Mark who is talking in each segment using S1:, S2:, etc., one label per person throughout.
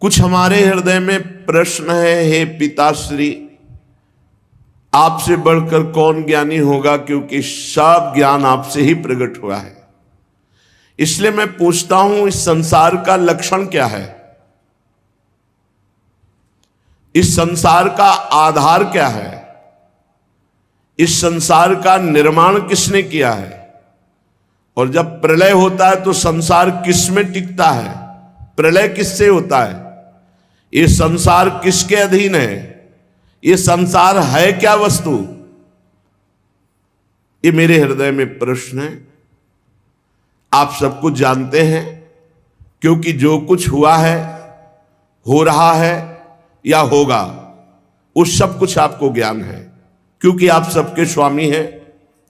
S1: कुछ हमारे हृदय में प्रश्न है, हे पिताश्री, आपसे बढ़कर कौन ज्ञानी होगा, क्योंकि सब ज्ञान आपसे ही प्रकट हुआ है। इसलिए मैं पूछता हूं, इस संसार का लक्षण क्या है, इस संसार का आधार क्या है, इस संसार का निर्माण किसने किया है, और जब प्रलय होता है तो संसार किस में टिकता है, प्रलय किससे होता है, ये संसार किसके अधीन है, ये संसार है क्या वस्तु, ये मेरे हृदय में प्रश्न है। आप सब कुछ जानते हैं, क्योंकि जो कुछ हुआ है, हो रहा है या होगा, उस सब कुछ आपको ज्ञान है, क्योंकि आप सबके स्वामी हैं,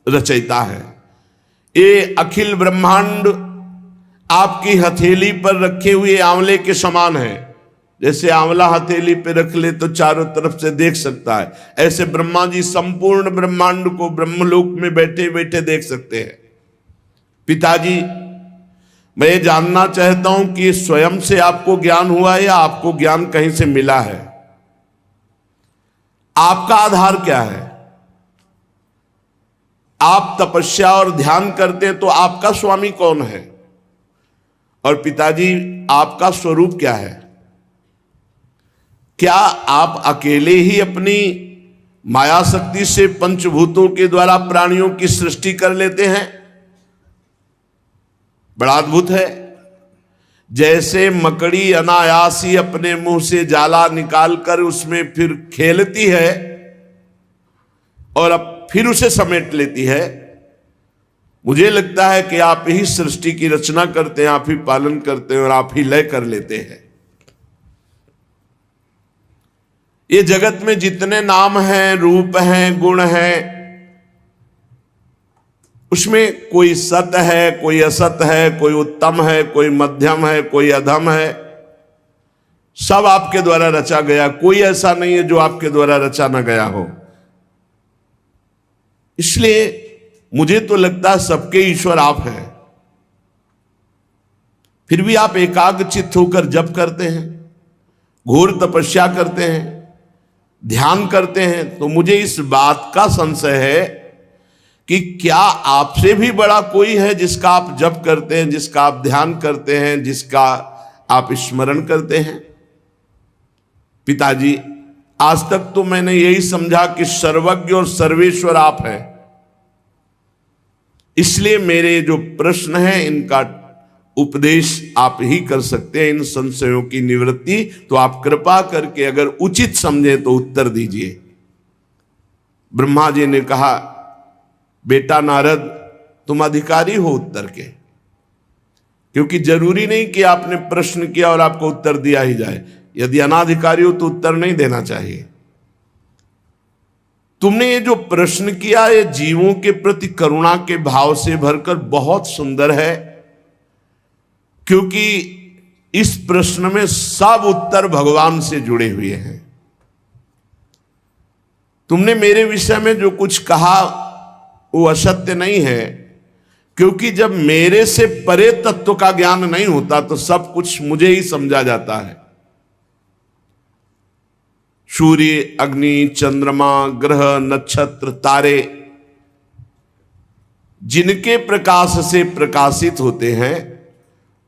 S1: रचयिता है। ये अखिल ब्रह्मांड आपकी हथेली पर रखे हुए आंवले के समान है। जैसे आंवला हथेली पे रख ले तो चारों तरफ से देख सकता है, ऐसे ब्रह्मा जी संपूर्ण ब्रह्मांड को ब्रह्मलोक में बैठे बैठे देख सकते हैं। पिताजी, मैं ये जानना चाहता हूं कि स्वयं से आपको ज्ञान हुआ है या आपको ज्ञान कहीं से मिला है, आपका आधार क्या है। आप तपस्या और ध्यान करते हैं तो आपका स्वामी कौन है, और पिताजी आपका स्वरूप क्या है। क्या आप अकेले ही अपनी माया शक्ति से पंचभूतों के द्वारा प्राणियों की सृष्टि कर लेते हैं। बड़ा अद्भुत है। जैसे मकड़ी अनायास ही अपने मुंह से जाला निकालकर उसमें फिर खेलती है और अब फिर उसे समेट लेती है, मुझे लगता है कि आप ही सृष्टि की रचना करते हैं, आप ही पालन करते हैं और आप ही लय कर लेते हैं। ये जगत में जितने नाम हैं, रूप हैं, गुण हैं, उसमें कोई सत है, कोई असत है, कोई उत्तम है, कोई मध्यम है, कोई अधम है, सब आपके द्वारा रचा गया। कोई ऐसा नहीं है जो आपके द्वारा रचा ना गया हो। इसलिए मुझे तो लगता है सबके ईश्वर आप हैं। फिर भी आप एकाग्रचित्त होकर जप करते हैं, घोर तपस्या करते हैं, ध्यान करते हैं, तो मुझे इस बात का संशय है कि क्या आपसे भी बड़ा कोई है जिसका आप जप करते हैं, जिसका आप ध्यान करते हैं, जिसका आप स्मरण करते हैं। पिताजी, आज तक तो मैंने यही समझा कि सर्वज्ञ और सर्वेश्वर आप हैं। इसलिए मेरे जो प्रश्न हैं इनका उपदेश आप ही कर सकते हैं, इन संशयों की निवृत्ति। तो आप कृपा करके अगर उचित समझे तो उत्तर दीजिए। ब्रह्मा जी ने कहा, बेटा नारद, तुम अधिकारी हो उत्तर के, क्योंकि जरूरी नहीं कि आपने प्रश्न किया और आपको उत्तर दिया ही जाए। यदि अनाधिकारी हो तो उत्तर नहीं देना चाहिए। तुमने ये जो प्रश्न किया, ये जीवों के प्रति करुणा के भाव से भरकर बहुत सुंदर है, क्योंकि इस प्रश्न में सब उत्तर भगवान से जुड़े हुए हैं। तुमने मेरे विषय में जो कुछ कहा वो असत्य नहीं है, क्योंकि जब मेरे से परे तत्व का ज्ञान नहीं होता तो सब कुछ मुझे ही समझा जाता है। सूर्य, अग्नि, चंद्रमा, ग्रह, नक्षत्र, तारे जिनके प्रकाश से प्रकाशित होते हैं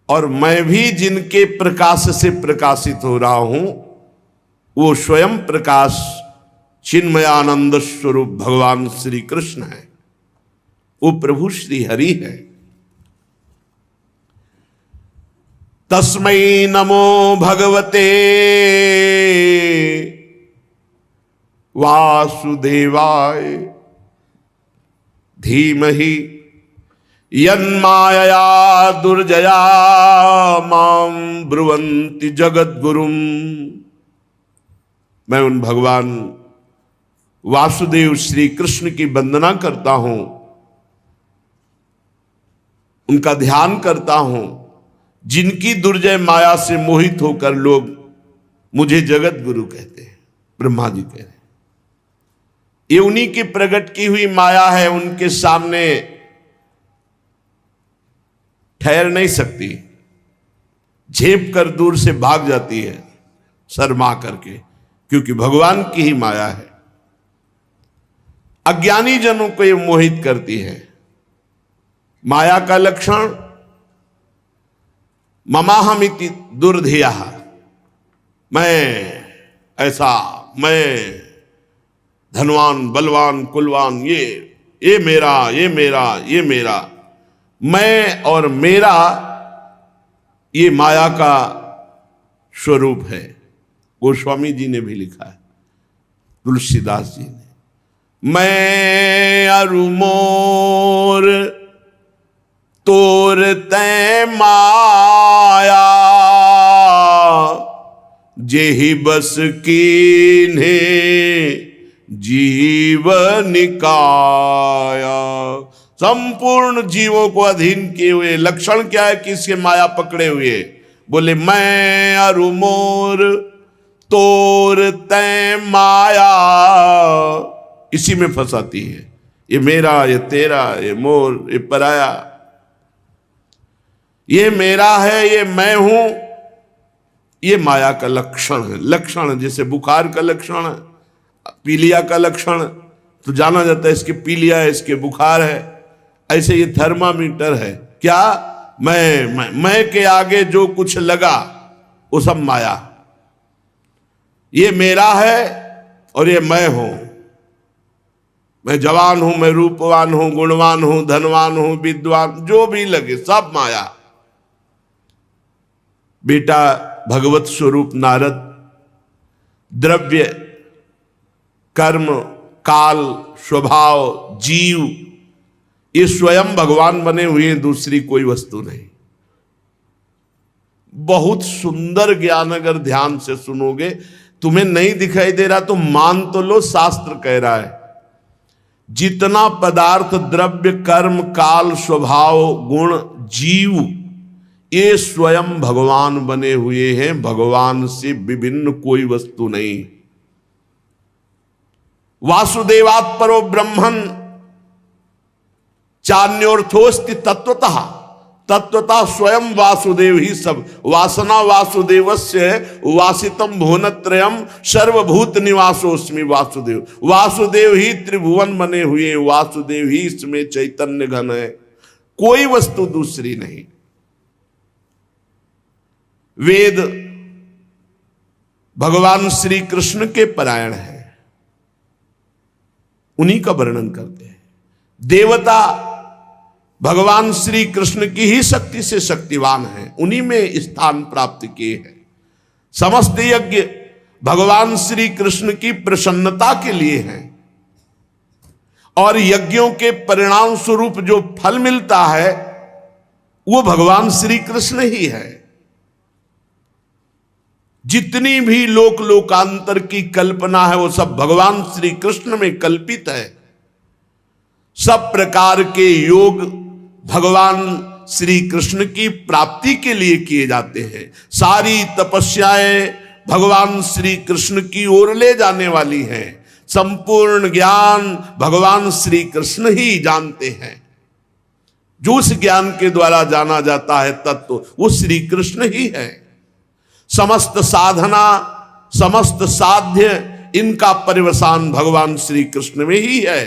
S1: और मैं भी जिनके प्रकाश से प्रकाशित हो रहा हूं, वो स्वयं प्रकाश चिन्मयानंद स्वरूप भगवान श्री कृष्ण है, वो प्रभु श्री हरि है। तस्मै नमो भगवते वासुदेवाय धीमहि यन्मायया दुर्जया मां ब्रुवन्ति जगद्गुरुम। मैं उन भगवान वासुदेव श्री कृष्ण की वंदना करता हूं, उनका ध्यान करता हूं, जिनकी दुर्जय माया से मोहित होकर लोग मुझे जगत गुरु कहते हैं। ब्रह्मा जी कह रहे हैं ये उन्हीं की प्रकट की हुई माया है, उनके सामने ठहर नहीं सकती, झेप कर दूर से भाग जाती है। शर्मा करके, क्योंकि भगवान की ही माया है। अज्ञानी जनों को ये मोहित करती है। माया का लक्षण ममाहमिति दुर्धिया, मैं ऐसा, मैं धनवान बलवान कुलवान, ये मेरा, ये मेरा, ये मेरा। मैं और मेरा ये माया का स्वरूप है। गोस्वामी जी ने भी लिखा है, तुलसीदास जी ने। मैं अरु मोर तोर तै माया, जेहि बस कीन्हे जीवन निकाया। संपूर्ण जीवों को अधीन किए हुए। लक्षण क्या है कि इसके माया पकड़े हुए? बोले मैं अरु मोर तोर तै माया, इसी में फंसाती है। ये मेरा, ये तेरा, ये मोर, ये पराया, ये मेरा है, ये मैं हूं, ये माया का लक्षण है। लक्षण जैसे बुखार का लक्षण है, पीलिया का लक्षण तो जाना जाता है इसके पीलिया है, इसके बुखार है। ऐसे ये थर्मामीटर है। क्या? मैं के आगे जो कुछ लगा वो सब माया। ये मेरा है और ये मैं हूं। मैं जवान हूं, मैं रूपवान हूं, गुणवान हूं, धनवान हूं, विद्वान, जो भी लगे सब माया। बेटा भगवत स्वरूप नारद, द्रव्य, कर्म, काल, स्वभाव, जीव, ये स्वयं भगवान बने हुए हैं, दूसरी कोई वस्तु नहीं। बहुत सुंदर ज्ञान अगर ध्यान से सुनोगे, तुम्हें नहीं दिखाई दे रहा तो मान तो लो, शास्त्र कह रहा है जितना पदार्थ, द्रव्य, कर्म, काल, स्वभाव, गुण, जीव, ये स्वयं भगवान बने हुए हैं। भगवान से विभिन्न कोई वस्तु नहीं। वासुदेवात् परो ब्रह्मन् चान्योर्थोस्ति तत्वतः। तत्वतः स्वयं वासुदेव ही सब। वासना वासुदेवस्य वासितम भुवनत्रयम सर्वभूत निवासोस्मि वासुदेव। वासुदेव ही त्रिभुवन बने हुए, वासुदेव ही इसमें चैतन्य घन है, कोई वस्तु दूसरी नहीं। वेद भगवान श्री कृष्ण के परायण है, उन्हीं का वर्णन करते हैं। देवता भगवान श्री कृष्ण की ही शक्ति से शक्तिवान है, उन्हीं में स्थान प्राप्त किए हैं। समस्त यज्ञ भगवान श्री कृष्ण की प्रसन्नता के लिए हैं, और यज्ञों के परिणाम स्वरूप जो फल मिलता है वो भगवान श्री कृष्ण ही है। जितनी भी लोक लोकांतर की कल्पना है वो सब भगवान श्री कृष्ण में कल्पित है। सब प्रकार के योग भगवान श्री कृष्ण की प्राप्ति के लिए किए जाते हैं। सारी तपस्याएं भगवान श्री कृष्ण की ओर ले जाने वाली हैं। संपूर्ण ज्ञान भगवान श्री कृष्ण ही जानते हैं। जो उस ज्ञान के द्वारा जाना जाता है तत्व, वो श्री कृष्ण ही है। समस्त साधना, समस्त साध्य, इनका परिवसान भगवान श्री कृष्ण में ही है।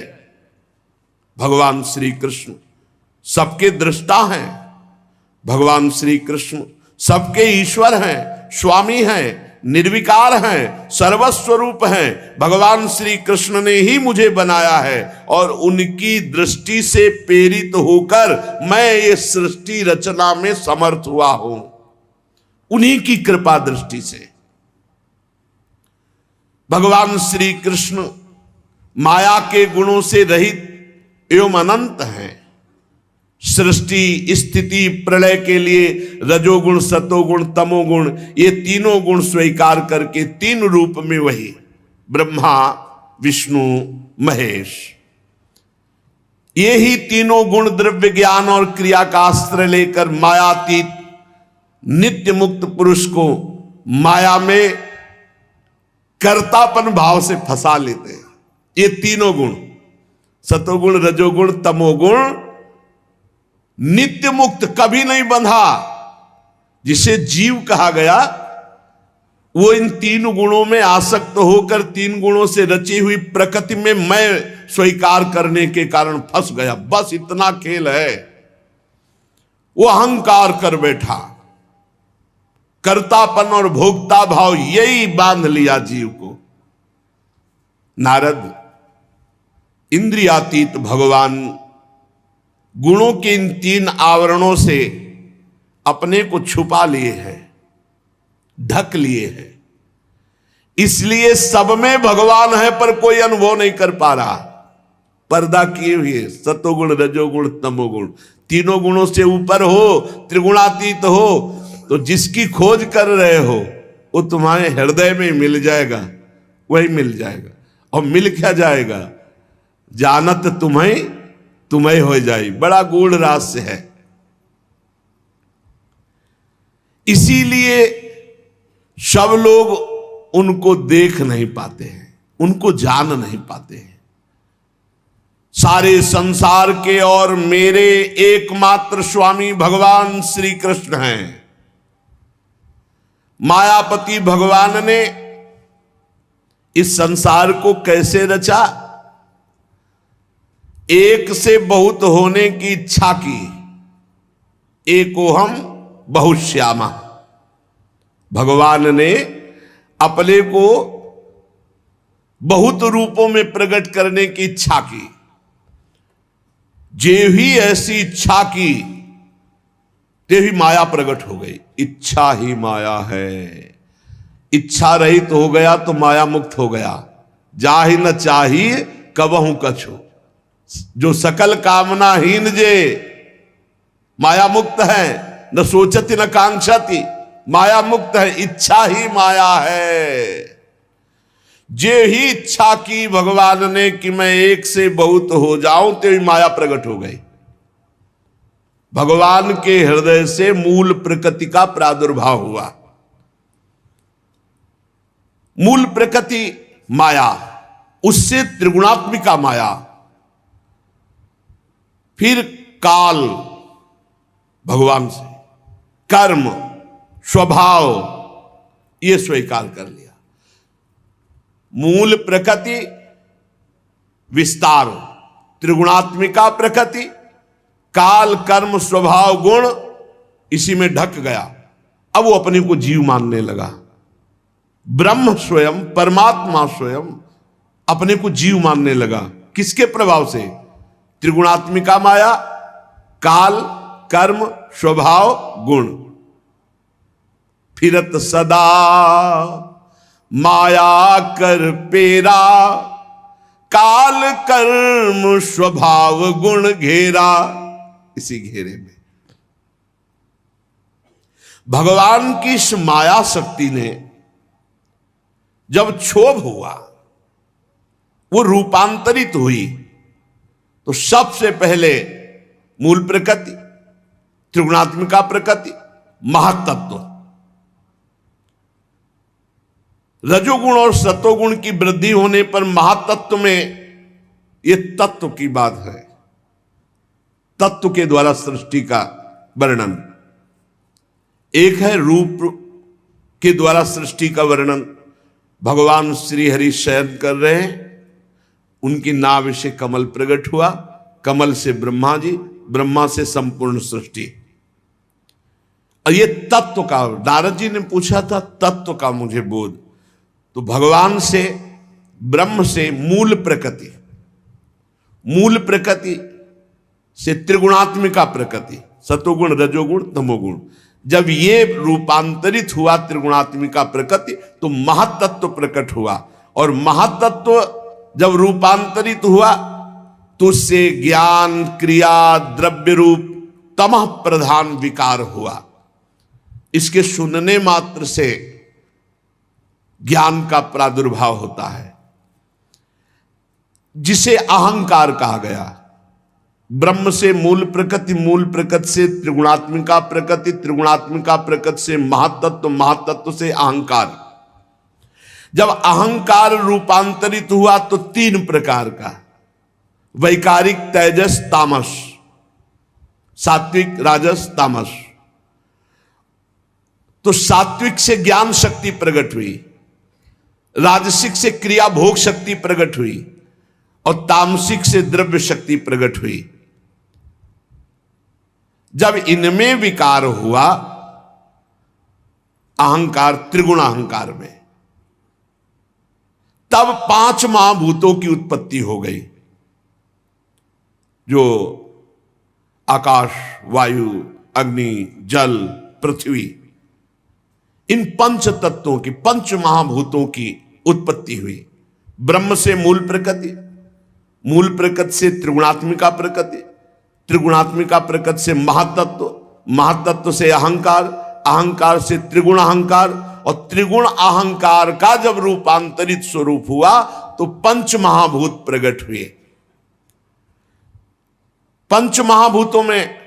S1: भगवान श्री कृष्ण सबके दृष्टा हैं। भगवान श्री कृष्ण सबके ईश्वर हैं, स्वामी हैं, निर्विकार हैं, सर्वस्वरूप हैं। भगवान श्री कृष्ण ने ही मुझे बनाया है और उनकी दृष्टि से प्रेरित होकर मैं ये सृष्टि रचना में समर्थ हुआ हूं, उन्हीं की कृपा दृष्टि से। भगवान श्री कृष्ण माया के गुणों से रहित एवं अनंत हैं। सृष्टि स्थिति प्रलय के लिए रजोगुण, सतोगुण, तमोगुण, ये तीनों गुण स्वीकार करके तीन रूप में वही ब्रह्मा, विष्णु, महेश, ये ही तीनों गुण द्रव्य, ज्ञान और क्रिया का आश्रय लेकर मायातीत नित्य मुक्त पुरुष को माया में कर्तापन भाव से फंसा लेते हैं। ये तीनों गुण, सतोगुण, रजोगुण, तमोगुण, नित्य मुक्त, कभी नहीं बंधा। जिसे जीव कहा गया वो इन तीन गुणों में आसक्त होकर तीन गुणों से रची हुई प्रकृति में मैं स्वीकार करने के कारण फंस गया। बस इतना खेल है। वो अहंकार कर बैठा, कर्तापन और भोक्ता भाव यही बांध लिया जीव को। नारद, इंद्रियातीत भगवान गुणों के इन तीन आवरणों से अपने को छुपा लिए हैं, ढक लिए हैं। इसलिए सब में भगवान है पर कोई अनुभव नहीं कर पा रहा। पर्दा किए हुए सतोगुण, रजोगुण, तमोगुण, तीनों गुणों से ऊपर हो, त्रिगुणातीत हो, तो जिसकी खोज कर रहे हो वो तुम्हारे हृदय में मिल जाएगा, वही मिल जाएगा। और मिल क्या जाएगा? जानत तुम्हें तुम्हें हो जाए। बड़ा गूढ़ रहस्य है। इसीलिए सब लोग उनको देख नहीं पाते हैं, उनको जान नहीं पाते हैं। सारे संसार के और मेरे एकमात्र स्वामी भगवान श्री कृष्ण हैं। मायापति भगवान ने इस संसार को कैसे रचा? एक से बहुत होने की इच्छा की। एकोहम बहुश्यामा। भगवान ने अपने को बहुत रूपों में प्रकट करने की इच्छा की। जे ही ऐसी इच्छा की ते ही माया प्रकट हो गई। इच्छा ही माया है। इच्छा रहित तो हो गया तो माया मुक्त हो गया। जाहि न चाहिए कबहू कछु। जो सकल कामनाहीन जे माया मुक्त है, न सोचती न कांक्षती, माया मुक्त है। इच्छा ही माया है। जे ही इच्छा की भगवान ने कि मैं एक से बहुत हो जाऊं, तो माया प्रकट हो गई। भगवान के हृदय से मूल प्रकृति का प्रादुर्भाव हुआ। मूल प्रकृति माया, उससे त्रिगुणात्मिका माया, फिर काल भगवान से, कर्म, स्वभाव, ये स्वीकार कर लिया। मूल प्रकृति, विस्तार, त्रिगुणात्मिका प्रकृति, काल, कर्म, स्वभाव, गुण, इसी में ढक गया। अब वो अपने को जीव मानने लगा। ब्रह्म स्वयं, परमात्मा स्वयं अपने को जीव मानने लगा। किसके प्रभाव से? त्रिगुणात्मिका माया, काल, कर्म, स्वभाव, गुण। फिरत सदा माया कर पेरा, काल कर्म स्वभाव गुण घेरा। इसी घेरे में भगवान की इस माया शक्ति ने जब क्षोभ हुआ, वो रूपांतरित हुई, तो सबसे पहले मूल प्रकृति, त्रिगुणात्मिका प्रकृति, महातत्व, रजोगुण और सतोगुण की वृद्धि होने पर महातत्व में ये तत्व की बात है। तत्व के द्वारा सृष्टि का वर्णन। एक है रूप के द्वारा सृष्टि का वर्णन। भगवान श्री हरि शयन कर रहे हैं, उनकी नाभि से कमल प्रकट हुआ, कमल से ब्रह्मा जी, ब्रह्मा से संपूर्ण सृष्टि। और ये तत्व का, नारद जी ने पूछा था तत्व का मुझे बोध, तो भगवान से, ब्रह्म से मूल प्रकृति, मूल प्रकृति से त्रिगुणात्मिका प्रकृति, सतोगुण, रजोगुण, तमोगुण, जब ये रूपांतरित हुआ त्रिगुणात्मिका प्रकृति, तो महातत्व प्रकट हुआ। और महातत्व जब रूपांतरित हुआ तो उससे ज्ञान, क्रिया, द्रव्य रूप तमः प्रधान विकार हुआ। इसके सुनने मात्र से ज्ञान का प्रादुर्भाव होता है, जिसे अहंकार कहा गया। ब्रह्म से मूल प्रकृति, मूल प्रकृति से त्रिगुणात्मिका प्रकृति, त्रिगुणात्मिका प्रकृति से महातत्व, महातत्व से अहंकार। जब अहंकार रूपांतरित हुआ तो तीन प्रकार का, वैकारिक, तेजस, तामस, सात्विक, राजस, तामस। तो सात्विक से ज्ञान शक्ति प्रकट हुई, राजसिक से क्रिया भोग शक्ति प्रकट हुई और तामसिक से द्रव्य शक्ति प्रकट हुई। जब इनमें विकार हुआ अहंकार, त्रिगुण अहंकार में, तब 5 महाभूतों की उत्पत्ति हो गई, जो आकाश, वायु, अग्नि, जल, पृथ्वी, इन पंच तत्वों की, पंच महाभूतों की उत्पत्ति हुई। ब्रह्म से मूल प्रकृति, मूल प्रकृति से त्रिगुणात्मिका प्रकृति, त्रिगुणात्मिका प्रकृति से महातत्व, महातत्व से अहंकार, अहंकार से त्रिगुण अहंकार, और त्रिगुण अहंकार का जब रूपांतरित स्वरूप हुआ तो पंच महाभूत प्रकट हुए। पंच महाभूतों में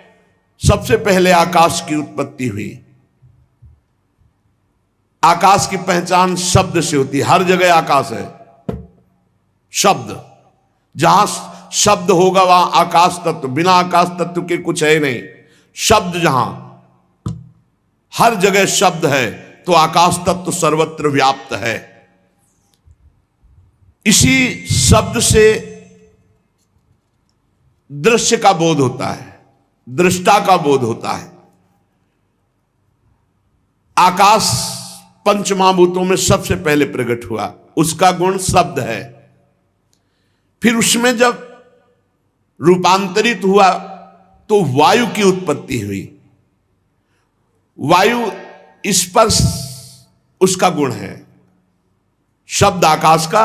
S1: सबसे पहले आकाश की उत्पत्ति हुई। आकाश की पहचान शब्द से होती है, हर जगह आकाश है। शब्द, जहां शब्द होगा वहां आकाश तत्व, बिना आकाश तत्व के कुछ है नहीं। शब्द जहां, हर जगह शब्द है, तो आकाश तत्व सर्वत्र व्याप्त है। इसी शब्द से दृश्य का बोध होता है, दृष्टा का बोध होता है। आकाश पंच महाभूतों में सबसे पहले प्रकट हुआ, उसका गुण शब्द है। फिर उसमें जब रूपांतरित हुआ तो वायु की उत्पत्ति हुई। वायु स्पर्श उसका गुण है, शब्द आकाश का,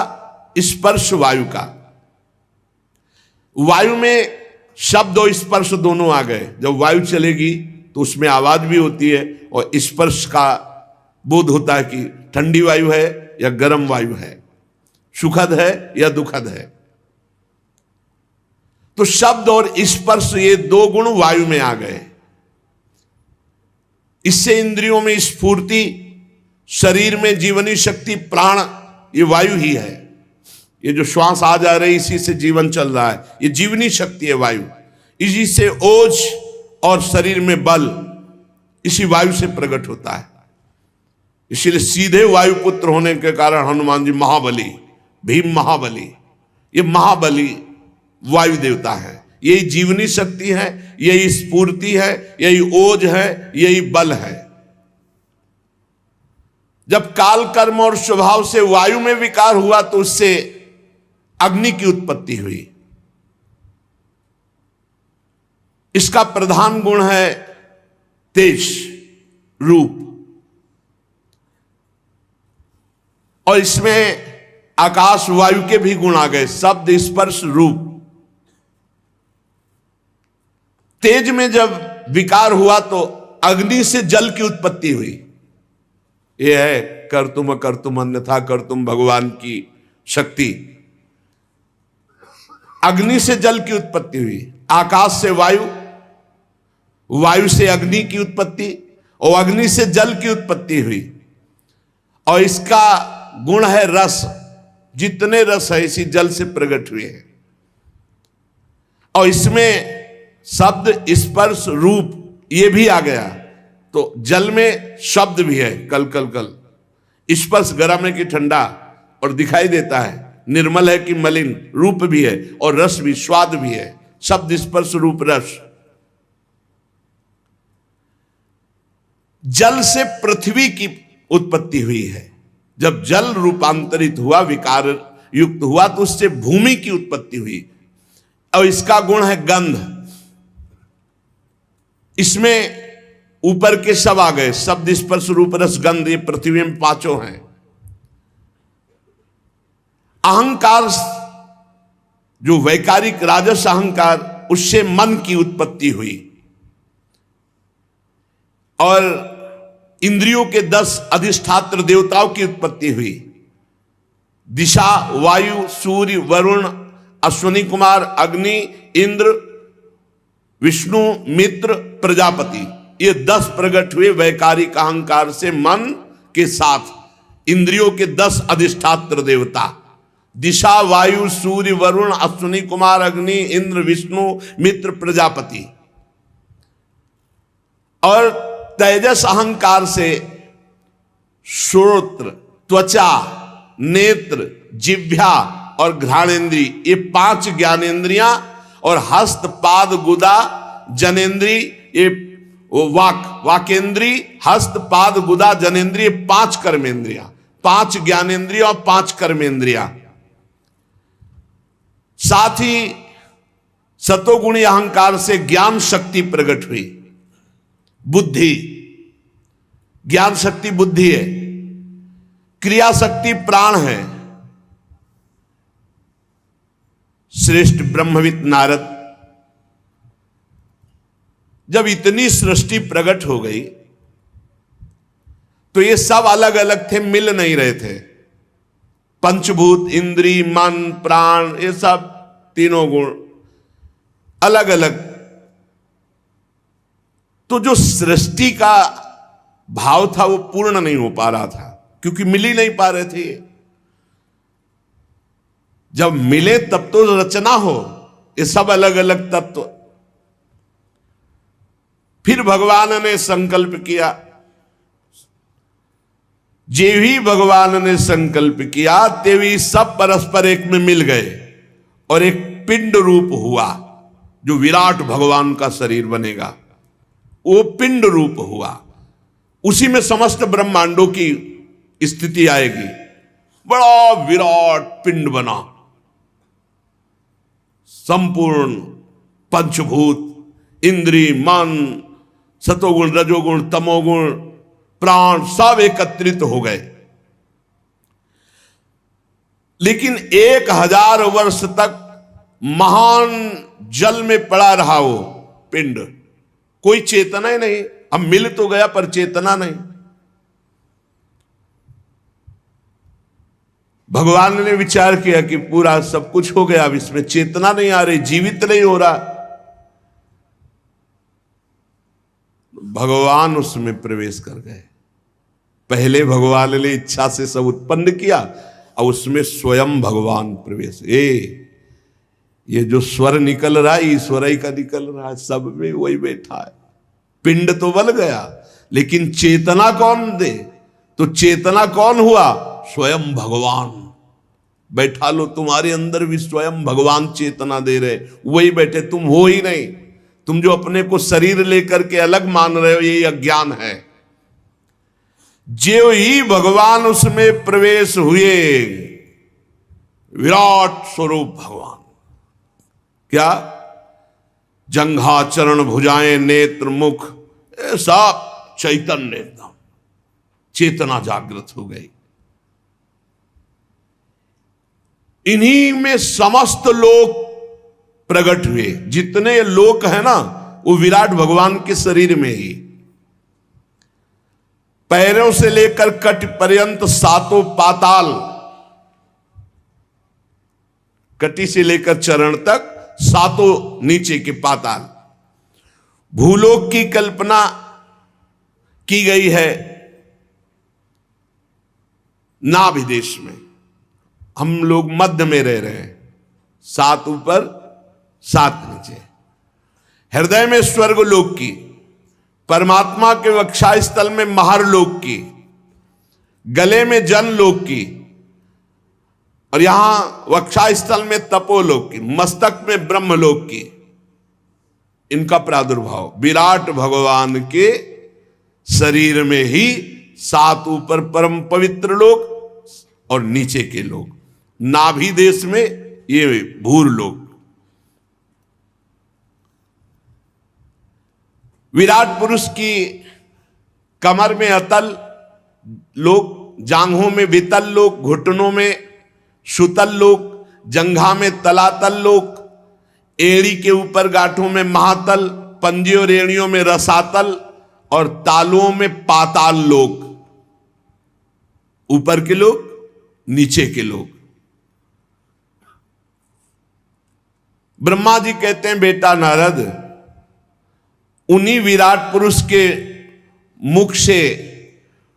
S1: स्पर्श वायु का। वायु में शब्द और स्पर्श दोनों आ गए। जब वायु चलेगी तो उसमें आवाज भी होती है और स्पर्श का बोध होता है कि ठंडी वायु है या गर्म वायु है, सुखद है या दुखद है। तो शब्द और स्पर्श, ये 2 गुण वायु में आ गए। इससे इंद्रियों में स्फूर्ति, शरीर में जीवनी शक्ति, प्राण, ये वायु ही है। ये जो श्वास आ जा रही, इसी से जीवन चल रहा है, ये जीवनी शक्ति है वायु। इसी से ओज और शरीर में बल इसी वायु से प्रकट होता है। इसीलिए सीधे वायुपुत्र होने के कारण हनुमान जी महाबली, भीम महाबली, ये महाबली वायु देवता है। यही जीवनी शक्ति है, यही स्फूर्ति है, यही ओज है, यही बल है। जब काल कर्म और स्वभाव से वायु में विकार हुआ तो उससे अग्नि की उत्पत्ति हुई। इसका प्रधान गुण है तेज, रूप, और इसमें आकाश वायु के भी गुण आ गए, शब्द, स्पर्श, रूप। तेज में जब विकार हुआ तो अग्नि से जल की उत्पत्ति हुई। यह है कर तुम अन्यथा कर तुम भगवान की शक्ति। अग्नि से जल की उत्पत्ति हुई, आकाश से वायु, वायु से अग्नि की उत्पत्ति और अग्नि से जल की उत्पत्ति हुई। और इसका गुण है रस, जितने रस है इसी जल से प्रकट हुए हैं। और इसमें शब्द, स्पर्श, रूप ये भी आ गया। तो जल में शब्द भी है, कल कल कल, स्पर्श गर्म है कि ठंडा और दिखाई देता है, निर्मल है कि मलिन, रूप भी है और रस भी, स्वाद भी है। शब्द, स्पर्श, रूप, रस। जल से पृथ्वी की उत्पत्ति हुई है। जब जल रूपांतरित हुआ, विकार युक्त हुआ, तो उससे भूमि की उत्पत्ति हुई। और इसका गुण है गंध। इसमें ऊपर के सब आ गए, शब्द, स्पर्श, रूप, रस, गंध, ये पृथ्वी में 5 हैं। अहंकार, जो वैकारिक राजस अहंकार, उससे मन की उत्पत्ति हुई। और इंद्रियों के 10 अधिष्ठात्र देवताओं की उत्पत्ति हुई। दिशा, वायु, सूर्य, वरुण, अश्विनी कुमार, अग्नि, इंद्र, विष्णु, मित्र, प्रजापति, ये 10 प्रकट हुए वैकारिक अहंकार से मन के साथ। इंद्रियों के 10 अधिष्ठात्र देवता, दिशा, वायु, सूर्य, वरुण, अश्विनी कुमार, अग्नि, इंद्र, विष्णु, मित्र, प्रजापति। और तेजस अहंकार से श्रोत्र, त्वचा, नेत्र, जिह्वा और घ्राणेन्द्री, ये 5 ज्ञानेन्द्रियां, और हस्त, पाद, गुदा, जनेन्द्री, ये वाकेंद्री, हस्त, पाद, गुदा, जनेन्द्री, 5 कर्मेंद्रियां, 5 ज्ञानेन्द्रिया और 5 कर्मेंद्रिया। साथ ही सतोगुणी अहंकार से ज्ञान शक्ति प्रकट हुई, बुद्धि, ज्ञान शक्ति बुद्धि है, क्रिया शक्ति प्राण है। श्रेष्ठ ब्रह्मविद नारद जब इतनी सृष्टि प्रकट हो गई तो ये सब अलग अलग थे, मिल नहीं रहे थे। पंचभूत, इंद्री, मन, प्राण, ये सब तीनों गुण अलग अलग। तो जो सृष्टि का भाव था वो पूर्ण नहीं हो पा रहा था, क्योंकि मिल ही नहीं पा रहे थे। जब मिले तब तो रचना हो, ये सब अलग अलग तत्व। फिर भगवान ने संकल्प किया, जेवी भगवान ने संकल्प किया तेवी सब परस्पर एक में मिल गए और एक पिंड रूप हुआ, जो विराट भगवान का शरीर बनेगा, वो पिंड रूप हुआ। उसी में समस्त ब्रह्मांडों की स्थिति आएगी। बड़ा विराट पिंड बना, संपूर्ण पंचभूत, इंद्री, मन, सतोगुण, रजोगुण, तमोगुण, प्राण सब एकत्रित हो गए। लेकिन 1000 वर्ष तक महान जल में पड़ा रहा वो पिंड, कोई चेतना ही नहीं। अब मिल तो गया पर चेतना नहीं। भगवान ने विचार किया कि पूरा सब कुछ हो गया, अब इसमें चेतना नहीं आ रही, जीवित नहीं हो रहा। भगवान उसमें प्रवेश कर गए। पहले भगवान ने इच्छा से सब उत्पन्न किया और उसमें स्वयं भगवान प्रवेश। ये जो स्वर निकल रहा है ईश्वर ही का निकल रहा है, सब में वही बैठा है। पिंड तो बन गया, लेकिन चेतना कौन दे? तो चेतना कौन हुआ? स्वयं भगवान। बैठा लो, तुम्हारे अंदर भी स्वयं भगवान चेतना दे रहे, वही बैठे, तुम हो ही नहीं। तुम जो अपने को शरीर लेकर के अलग मान रहे हो, यही अज्ञान है। जो ही भगवान उसमें प्रवेश हुए, विराट स्वरूप भगवान। क्या? जंघा, चरण, भुजाएं, नेत्र, मुख, सब चैतन्य, एकदम चेतना जागृत हो गई। इन्हीं में समस्त लोक प्रकट हुए। जितने लोक है ना, वो विराट भगवान के शरीर में ही। पैरों से लेकर कट पर्यंत 7 पाताल, कटी से लेकर चरण तक 7 नीचे के पाताल। भूलोक की कल्पना की गई है नाभि देश में। हम लोग मध्य में रह रहे हैं, 7 ऊपर 7 नीचे। हृदय में स्वर्ग लोक की, परमात्मा के वक्षा स्थल में महर लोक की, गले में जन लोक की, और यहां वक्षा स्थल में तपोलोक की, मस्तक में ब्रह्मलोक की। इनका प्रादुर्भाव विराट भगवान के शरीर में ही 7 ऊपर परम पवित्र लोक और नीचे के लोक। नाभि देश में ये भूर लोक। विराट पुरुष की कमर में अतल लोक, जांघों में वितल लोक, घुटनों में सुतल लोक, जंघा में तलातल लोक, एड़ी के ऊपर गांठों में महातल, पंजे और एड़ियों में रसातल और तालुओं में पाताल लोक। ऊपर के लोक, नीचे के लोक। ब्रह्मा जी कहते हैं, बेटा नारद, उन्हीं विराट पुरुष के मुख से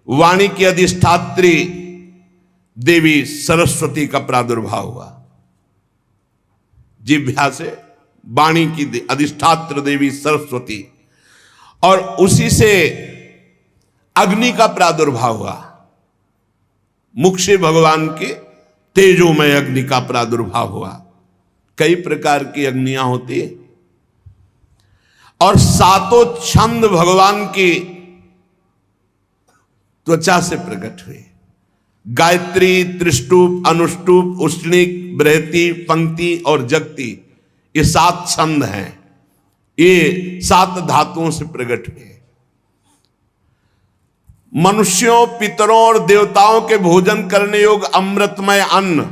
S1: वाणी की अधिष्ठात्री देवी सरस्वती का प्रादुर्भाव हुआ। जिह्वा से वाणी की अधिष्ठात्र देवी सरस्वती, और उसी से अग्नि का प्रादुर्भाव हुआ। मुख से भगवान के तेजोमय अग्नि का प्रादुर्भाव हुआ। कई प्रकार की अग्नियां होती है और सातों छंद भगवान की त्वचा से प्रकट हुए। गायत्री, त्रिष्टुप, अनुष्टुप, उष्णिक, बृहति, पंक्ति और जगति, ये 7 छंद हैं। ये 7 धातुओं से प्रकट हुए। मनुष्यों, पितरों और देवताओं के भोजन करने योग्य अमृतमय अन्न,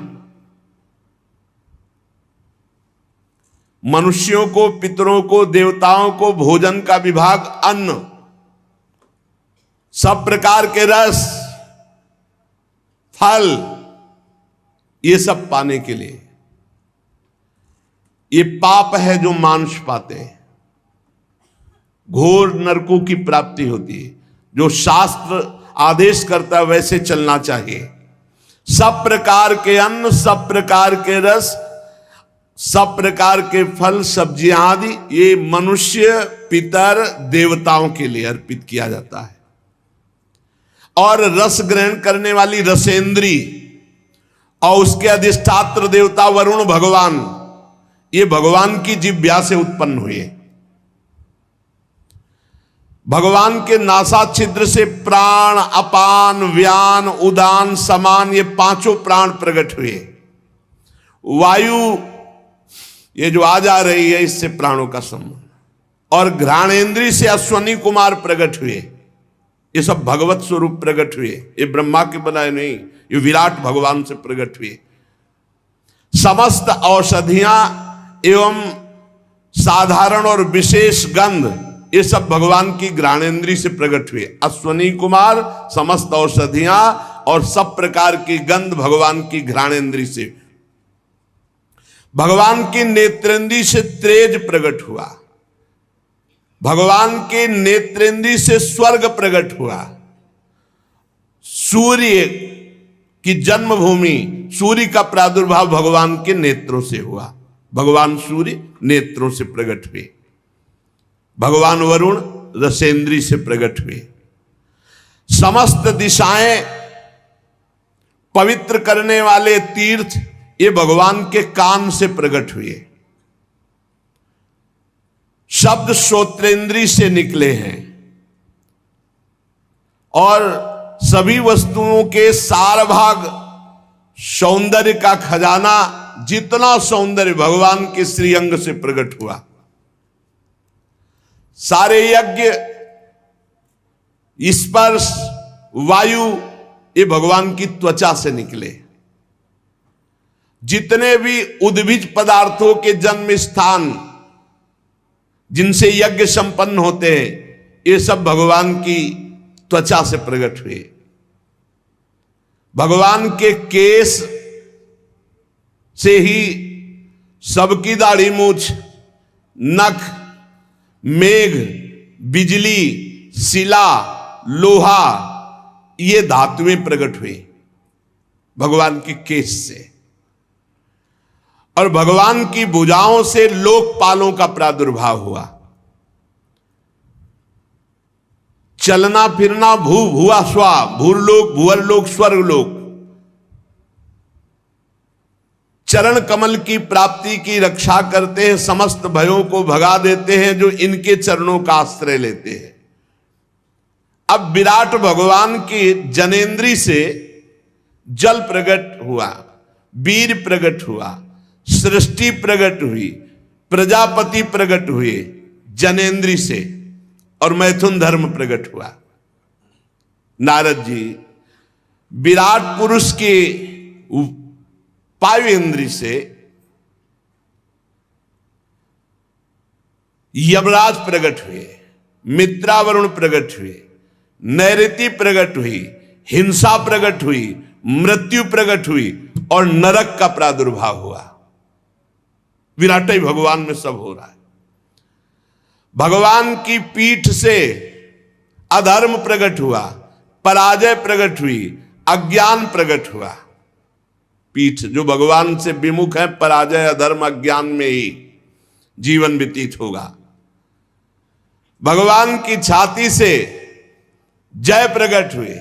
S1: मनुष्यों को, पितरों को, देवताओं को भोजन का विभाग अन्न, सब प्रकार के रस, फल, ये सब पाने के लिए। ये पाप है जो मांस पाते हैं, घोर नरकों की प्राप्ति होती है। जो शास्त्र आदेश करता है वैसे चलना चाहिए। सब प्रकार के अन्न, सब प्रकार के रस, सब प्रकार के फल, सब्जियां आदि, ये मनुष्य, पितर, देवताओं के लिए अर्पित किया जाता है। और रस ग्रहण करने वाली रसेंद्री और उसके अधिष्ठात्र देवता वरुण भगवान, ये भगवान की जिह्वा से उत्पन्न हुए। भगवान के नासा छिद्र से प्राण, अपान, व्यान, उदान, समान, ये 5 प्राण प्रकट हुए। वायु ये जो आ जा रही है, इससे प्राणों का संबंध। और घ्राणेन्द्री से अश्वनी कुमार प्रकट हुए। ये सब भगवत स्वरूप प्रकट हुए। ये ब्रह्मा के बनाए नहीं, ये विराट भगवान से प्रकट हुए। समस्त औषधियां एवं साधारण और विशेष गंध, ये सब भगवान की घ्राणेन्द्री से प्रकट हुए। अश्वनी कुमार, समस्त औषधियां और सब प्रकार की गंध भगवान की घ्राणेन्द्री से। भगवान की नेत्रेंद्री से तेज प्रकट हुआ। भगवान के नेत्रेंद्री से स्वर्ग प्रकट हुआ। सूर्य की जन्मभूमि, सूर्य का प्रादुर्भाव भगवान के नेत्रों से हुआ। भगवान सूर्य नेत्रों से प्रकट हुए। भगवान वरुण रसेंद्री से प्रकट हुए। समस्त दिशाएं पवित्र करने वाले तीर्थ, ये भगवान के कान से प्रकट हुए। शब्द श्रोत्रेंद्री से निकले हैं। और सभी वस्तुओं के सार भाग, सौंदर्य का खजाना, जितना सौंदर्य भगवान के श्रीअंग से प्रकट हुआ। सारे यज्ञ, स्पर्श, वायु, ये भगवान की त्वचा से निकले। जितने भी उद्भिज पदार्थों के जन्म स्थान, जिनसे यज्ञ संपन्न होते हैं, ये सब भगवान की त्वचा से प्रकट हुए। भगवान के केश से ही सबकी दाढ़ी मूछ, नख, मेघ, बिजली, शिला, लोहा, ये धातुएं प्रकट हुई भगवान के केश से। और भगवान की भुजाओं से लोकपालों का प्रादुर्भाव हुआ। चलना फिरना, भू भुआ स्वा, भूरलोक, भुवरलोक, स्वर्गलोक, चरण कमल की प्राप्ति की रक्षा करते हैं। समस्त भयों को भगा देते हैं जो इनके चरणों का आश्रय लेते हैं। अब विराट भगवान की जनेन्द्री से जल प्रकट हुआ, वीर प्रकट हुआ, सृष्टि प्रकट हुई, प्रजापति प्रकट हुए जनेन्द्री से, और मैथुन धर्म प्रकट हुआ। नारद जी विराट पुरुष के पायु इंद्री से यमराज प्रकट हुए, मित्रावरुण प्रकट हुए, नैऋति प्रकट हुई, हिंसा प्रकट हुई, मृत्यु प्रकट हुई और नरक का प्रादुर्भाव हुआ। विराट भगवान में सब हो रहा है। भगवान की पीठ से अधर्म प्रकट हुआ, पराजय प्रकट हुई, अज्ञान प्रकट हुआ। पीठ जो भगवान से विमुख है, पराजय, अधर्म, अज्ञान में ही जीवन व्यतीत होगा। भगवान की छाती से जय प्रकट हुए,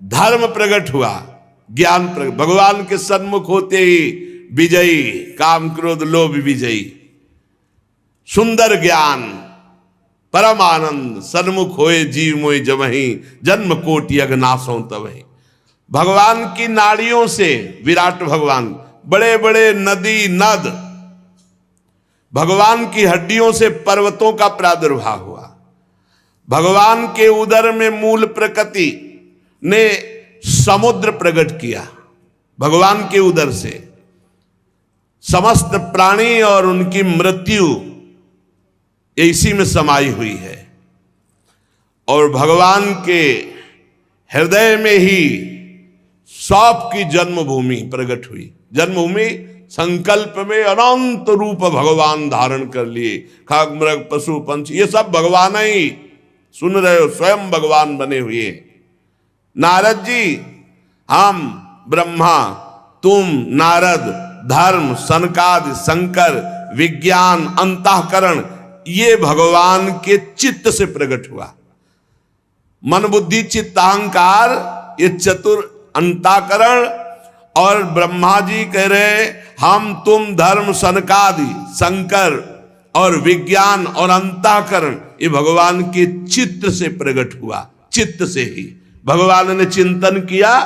S1: धर्म प्रकट हुआ, ज्ञान प्रगट, भगवान के सन्मुख होते ही विजयी, काम क्रोध लोभ विजयी, सुंदर ज्ञान, परम आनंद, सन्मुख होए जीव मोय जमहि, जन्म कोटि अगनासों तबहि। भगवान की नाड़ियों से, विराट भगवान, बड़े बड़े नदी नद, भगवान की हड्डियों से पर्वतों का प्रादुर्भाव हुआ। भगवान के उदर में मूल प्रकृति ने समुद्र प्रकट किया। भगवान के उदर से समस्त प्राणी और उनकी मृत्यु इसी में समाई हुई है। और भगवान के हृदय में ही सौंप की जन्मभूमि प्रकट हुई। जन्मभूमि संकल्प में अनंत रूप भगवान धारण कर लिए। खाग मृग पशु पंछी ये सब भगवान ही, सुन रहे हो, स्वयं भगवान बने हुए। नारद जी, हम ब्रह्मा, तुम नारद, धर्म, सनकादि, शंकर, विज्ञान, अंतःकरण, ये भगवान के चित्त से प्रकट हुआ। मन बुद्धि चित्त अहंकार, ये चतुर अंतःकरण। और ब्रह्मा जी कह रहे हम तुम धर्म, सनकादि, शंकर और विज्ञान और अंतःकरण, ये भगवान के चित्त से प्रकट हुआ। चित्त से ही भगवान ने चिंतन किया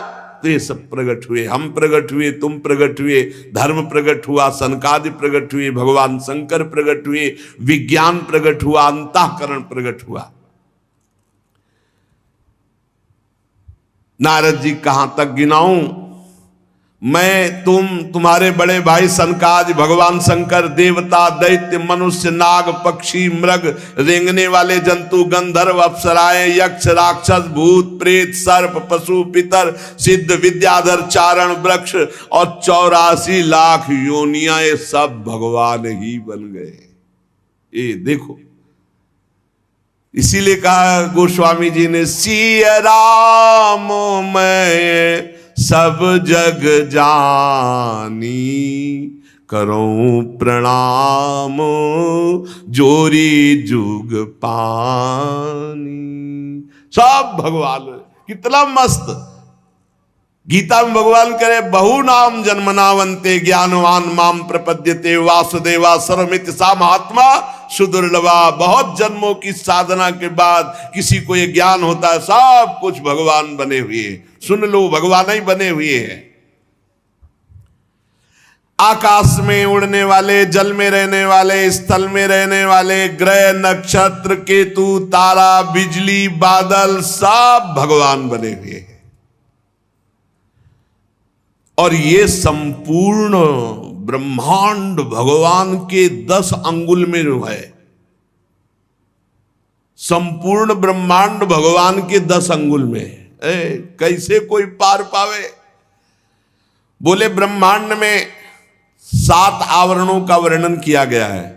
S1: तो ये सब प्रकट हुए। हम प्रकट हुए, तुम प्रकट हुए, धर्म प्रकट हुआ, सनकादि प्रकट हुए, भगवान शंकर प्रकट हुए, विज्ञान प्रकट हुआ, अंतःकरण प्रकट हुआ। नारद जी कहां तक गिनाऊं? मैं, तुम, तुम्हारे बड़े भाई सनकादि, भगवान शंकर, देवता, दैत्य, मनुष्य, नाग, पक्षी, मृग, रेंगने वाले जंतु, गंधर्व, अप्सराएं, यक्ष, राक्षस, भूत, प्रेत, सर्प, पशु, पितर, सिद्ध, विद्याधर, चारण, वृक्ष और 84 लाख योनियां, ये सब भगवान ही बन गए। ये देखो, इसीलिए कहा गोस्वामी जी ने, सिया राम मैं सब जग जानी, करूं प्रणाम जोरी जुग पानी। सब भगवान, कितना मस्त। गीता में भगवान करे, बहु नाम जन्मनावंते ज्ञानवान माम प्रपद्यते वासुदेवा सर्वमित सा महात्मा सुदुर्लभा। बहुत जन्मों की साधना के बाद किसी को ये ज्ञान होता है, सब कुछ भगवान बने हुए। सुन लो, भगवान ही बने हुए हैं। आकाश में उड़ने वाले, जल में रहने वाले, स्थल में रहने वाले, ग्रह, नक्षत्र, केतु, तारा, बिजली, बादल, सब भगवान बने हुए हैं। और ये संपूर्ण ब्रह्मांड भगवान के 10 अंगुल में है। संपूर्ण ब्रह्मांड भगवान के 10 अंगुल में है। कैसे कोई पार पावे? बोले ब्रह्मांड में 7 आवरणों का वर्णन किया गया है।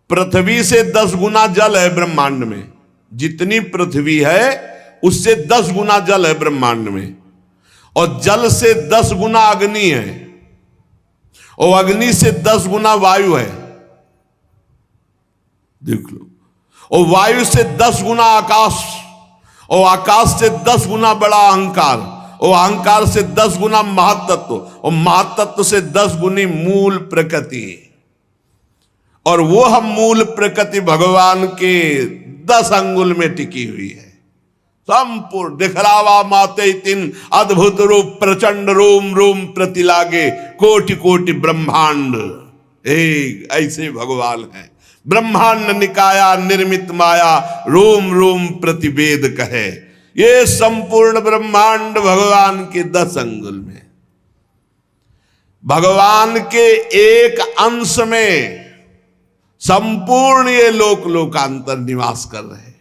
S1: पृथ्वी से 10 गुना जल है ब्रह्मांड में। जितनी पृथ्वी है उससे 10 गुना जल है ब्रह्मांड में। और जल से 10 गुना अग्नि है, और अग्नि से 10 गुना वायु है। देख लो। और वायु से 10 गुना आकाश, और आकाश से 10 गुना बड़ा अहंकार, और अहंकार से 10 गुना महातत्व, और महातत्व से 10 गुनी मूल प्रकृति। और वो हम मूल प्रकृति भगवान के 10 अंगुल में टिकी हुई है। संपूर्ण दिखलावा माते तीन अद्भुत रूप प्रचंड रोम रोम प्रति लागे कोटि कोटि ब्रह्मांड। ऐसे भगवान है। ब्रह्मांड निकाया निर्मित माया रोम रोम प्रतिवेद कहे। ये संपूर्ण ब्रह्मांड भगवान के 10 अंगुल में। भगवान के एक अंश में संपूर्ण ये लोक लोकांतर निवास कर रहे हैं।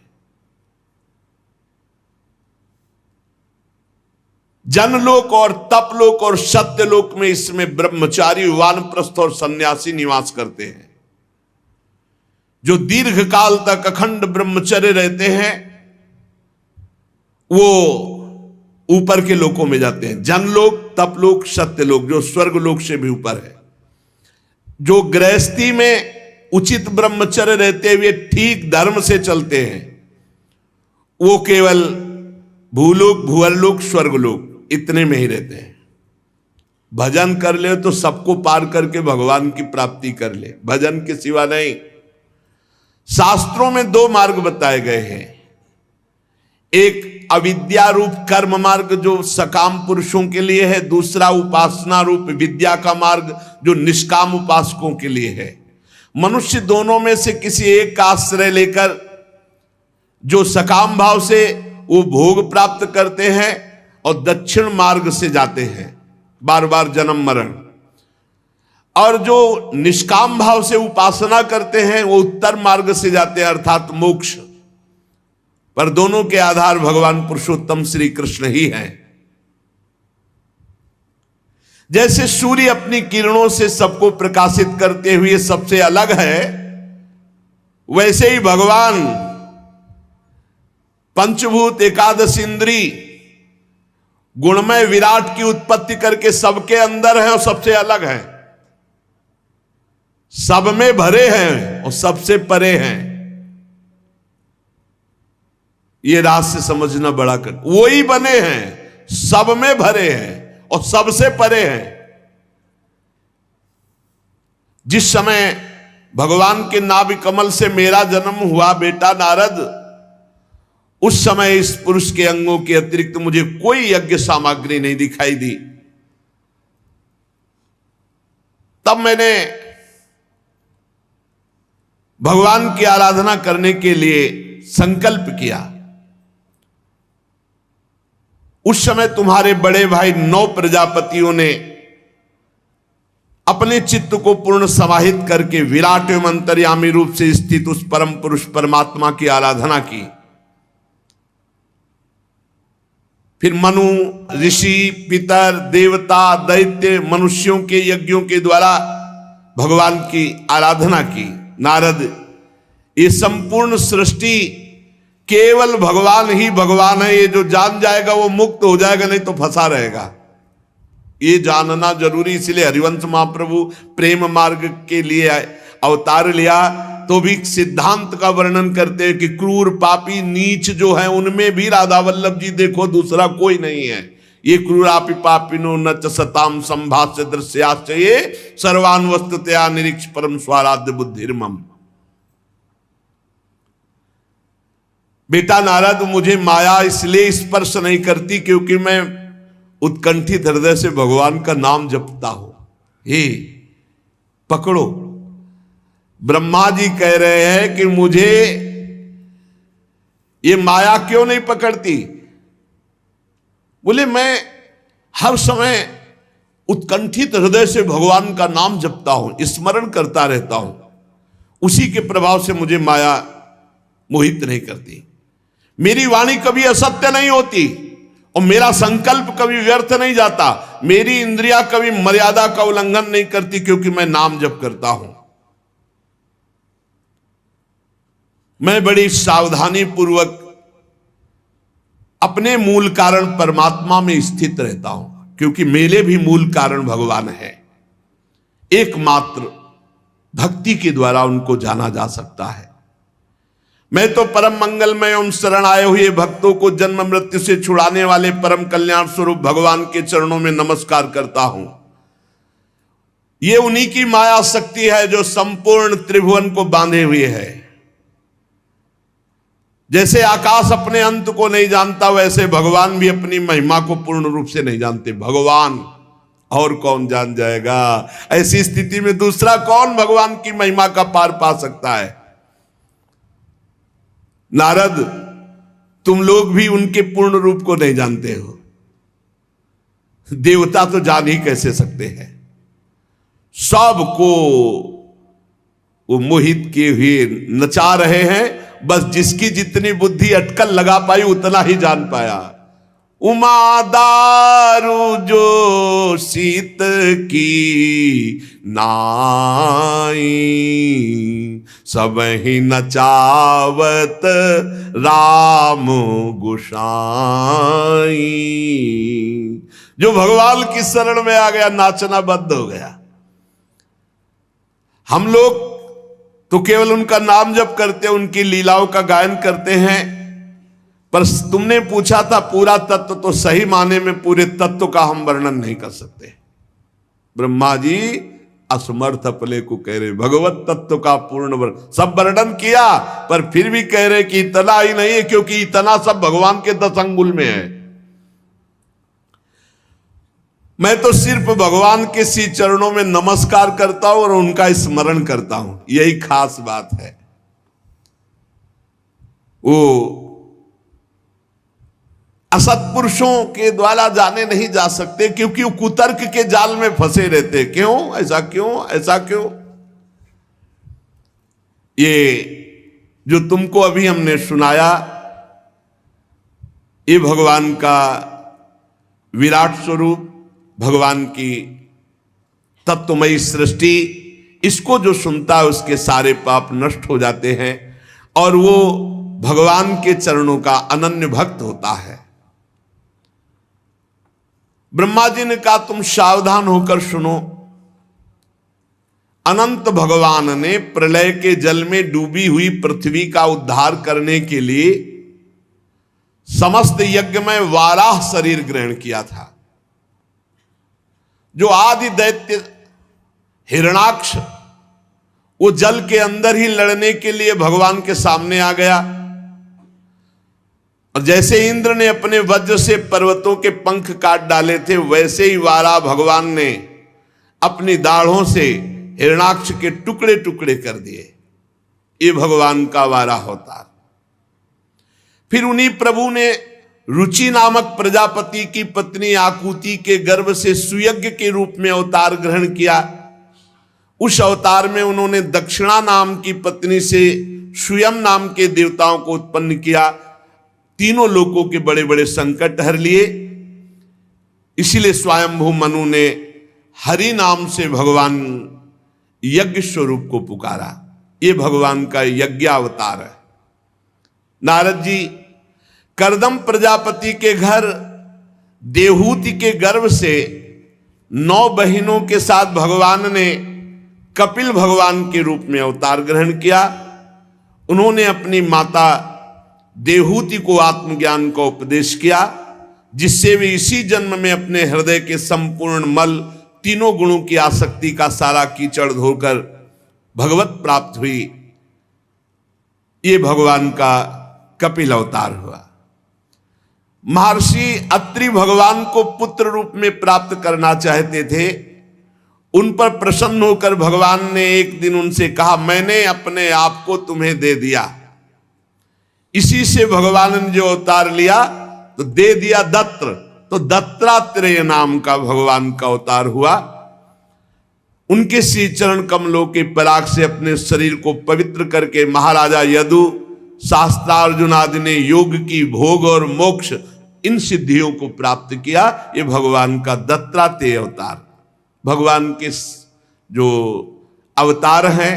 S1: जनलोक और तपलोक और सत्यलोक में इसमें ब्रह्मचारी, वानप्रस्थ और सन्यासी निवास करते हैं। जो दीर्घ काल तक अखंड ब्रह्मचर्य रहते हैं वो ऊपर के लोकों में जाते हैं। जनलोक, तपलोक, सत्यलोक, जो स्वर्ग लोक से भी ऊपर है। जो गृहस्थी में उचित ब्रह्मचर्य रहते हुए ठीक धर्म से चलते हैं वो केवल भूलोक, भुवरलोक, स्वर्गलोक, इतने में ही रहते हैं। भजन कर ले तो सबको पार करके भगवान की प्राप्ति कर ले, भजन के सिवा नहीं। शास्त्रों में दो मार्ग बताए गए हैं, एक अविद्या रूप कर्म मार्ग जो सकाम पुरुषों के लिए है, दूसरा उपासना रूप विद्या का मार्ग जो निष्काम उपासकों के लिए है। मनुष्य दोनों में से किसी एक का आश्रय लेकर जो सकाम भाव से वो भोग प्राप्त करते हैं और दक्षिण मार्ग से जाते हैं, बार बार जन्म मरण, और जो निष्काम भाव से उपासना करते हैं वो उत्तर मार्ग से जाते हैं, अर्थात मोक्ष। पर दोनों के आधार भगवान पुरुषोत्तम श्री कृष्ण ही हैं। जैसे सूर्य अपनी किरणों से सबको प्रकाशित करते हुए सबसे अलग है, वैसे ही भगवान पंचभूत एकादश इंद्री गुणमय विराट की उत्पत्ति करके सबके अंदर है और सबसे अलग है, सब में भरे हैं और सबसे परे हैं। ये रहस्य समझना बड़ा कर, वही बने हैं, सब में भरे हैं और सबसे परे हैं। जिस समय भगवान के नाभि कमल से मेरा जन्म हुआ बेटा नारद, उस समय इस पुरुष के अंगों के अतिरिक्त मुझे कोई यज्ञ सामग्री नहीं दिखाई दी। तब मैंने भगवान की आराधना करने के लिए संकल्प किया। उस समय तुम्हारे बड़े भाई 9 प्रजापतियों ने अपने चित्त को पूर्ण समाहित करके विराट एवं अंतर्यामी रूप से स्थित उस परम पुरुष परमात्मा की आराधना की। फिर मनु, ऋषि, पितर, देवता, दैत्य, मनुष्यों के यज्ञों के द्वारा भगवान की आराधना की। नारद, ये संपूर्ण सृष्टि केवल भगवान ही भगवान है, ये जो जान जाएगा वो मुक्त हो जाएगा, नहीं तो फंसा रहेगा। ये जानना जरूरी, इसलिए हरिवंश महाप्रभु प्रेम मार्ग के लिए अवतार लिया तो भी सिद्धांत का वर्णन करते हैं कि क्रूर पापी नीच जो है उनमें भी राधा वल्लभ जी देखो, दूसरा कोई नहीं है। ये क्रूरापि पापिनो न च सताम संभाष्य दृश्याश्च ये सर्वान वस्तुतया निरीक्ष परम स्वाराध्य बुद्धिर्मम। बेटा नारद, मुझे माया इसलिए स्पर्श नहीं करती क्योंकि मैं उत्कंठित हृदय से भगवान का नाम जपता हूं। हे पकड़ो, ब्रह्मा जी कह रहे हैं कि मुझे ये माया क्यों नहीं पकड़ती? बोले मैं हर समय उत्कंठित हृदय से भगवान का नाम जपता हूं, स्मरण करता रहता हूं, उसी के प्रभाव से मुझे माया मोहित नहीं करती। मेरी वाणी कभी असत्य नहीं होती और मेरा संकल्प कभी व्यर्थ नहीं जाता। मेरी इंद्रियां कभी मर्यादा का उल्लंघन नहीं करती क्योंकि मैं नाम जप करता हूं। मैं बड़ी सावधानी पूर्वक अपने मूल कारण परमात्मा में स्थित रहता हूं क्योंकि मेरे भी मूल कारण भगवान है। एकमात्र भक्ति के द्वारा उनको जाना जा सकता है। मैं तो परम मंगलमय एवं शरण आए हुए भक्तों को जन्म मृत्यु से छुड़ाने वाले परम कल्याण स्वरूप भगवान के चरणों में नमस्कार करता हूं। ये उन्हीं की माया शक्ति है जो संपूर्ण त्रिभुवन को बांधे हुए है। जैसे आकाश अपने अंत को नहीं जानता, वैसे भगवान भी अपनी महिमा को पूर्ण रूप से नहीं जानते। भगवान और कौन जान जाएगा? ऐसी स्थिति में दूसरा कौन भगवान की महिमा का पार पा सकता है? नारद, तुम लोग भी उनके पूर्ण रूप को नहीं जानते हो। देवता तो जान ही कैसे सकते हैं? सबको वो मोहित किए हुए नचा रहे हैं। बस जिसकी जितनी बुद्धि अटकल लगा पाई उतना ही जान पाया। उमा दारू जो शीत की नाई, सब ही नचावत राम गुसाई। जो भगवान की शरण में आ गया नाचना बंद हो गया। हम लोग तो केवल उनका नाम जप करते हैं, उनकी लीलाओं का गायन करते हैं, पर तुमने पूछा था पूरा तत्व, तो सही माने में पूरे तत्व का हम वर्णन नहीं कर सकते। ब्रह्मा जी असमर्थ अपने को कह रहे, भगवत तत्व का पूर्ण वर्णन सब वर्णन किया, पर फिर भी कह रहे कि इतना ही नहीं है, क्योंकि इतना सब भगवान के 10 अंगुल में है। मैं तो सिर्फ भगवान के श्री चरणों में नमस्कार करता हूं और उनका स्मरण करता हूं, यही खास बात है। वो असत्पुरुषों के द्वारा जाने नहीं जा सकते, क्योंकि वो कुतर्क के जाल में फंसे रहते। क्यों ऐसा, क्यों ऐसा, क्यों? ये जो तुमको अभी हमने सुनाया, ये भगवान का विराट स्वरूप, भगवान की तत्वमयी सृष्टि, इसको जो सुनता है उसके सारे पाप नष्ट हो जाते हैं और वो भगवान के चरणों का अनन्य भक्त होता है। ब्रह्मा जी ने कहा तुम सावधान होकर सुनो। अनंत भगवान ने प्रलय के जल में डूबी हुई पृथ्वी का उद्धार करने के लिए समस्त यज्ञ में वाराह शरीर ग्रहण किया था। जो आदि दैत्य हिरणाक्ष, वो जल के अंदर ही लड़ने के लिए भगवान के सामने आ गया, और जैसे इंद्र ने अपने वज्र से पर्वतों के पंख काट डाले थे, वैसे ही वारा भगवान ने अपनी दाढ़ों से हिरणाक्ष के टुकड़े टुकड़े कर दिए। ये भगवान का वारा होता। फिर उन्हीं प्रभु ने रुचि नामक प्रजापति की पत्नी आकुति के गर्भ से सुयज्ञ के रूप में अवतार ग्रहण किया। उस अवतार में उन्होंने दक्षिणा नाम की पत्नी से स्वयं नाम के देवताओं को उत्पन्न किया। तीनों लोकों के बड़े बड़े संकट हर लिए। इसीलिए स्वयंभू मनु ने हरि नाम से भगवान यज्ञ स्वरूप को पुकारा। ये भगवान का यज्ञ अवतार है। नारद जी करदम प्रजापति के घर देहूति के गर्भ से 9 बहिनों के साथ भगवान ने कपिल भगवान के रूप में अवतार ग्रहण किया। उन्होंने अपनी माता देहूति को आत्मज्ञान का उपदेश किया, जिससे वे इसी जन्म में अपने हृदय के संपूर्ण मल, तीनों गुणों की आसक्ति का सारा कीचड़ धोकर भगवत प्राप्त हुई। ये भगवान का कपिल अवतार हुआ। महर्षि अत्रि भगवान को पुत्र रूप में प्राप्त करना चाहते थे। उन पर प्रसन्न होकर भगवान ने एक दिन उनसे कहा, मैंने अपने आप को तुम्हें दे दिया। इसी से भगवान ने जो अवतार लिया तो दे दिया दत्र, तो दत्तात्रेय नाम का भगवान का अवतार हुआ। उनके श्री चरण कमलों के पराग से अपने शरीर को पवित्र करके महाराजा यदु, शास्त्रार्जुन आदि ने योग की भोग और मोक्ष, इन सिद्धियों को प्राप्त किया। ये भगवान का दत्तात्रेय अवतार। भगवान के जो अवतार हैं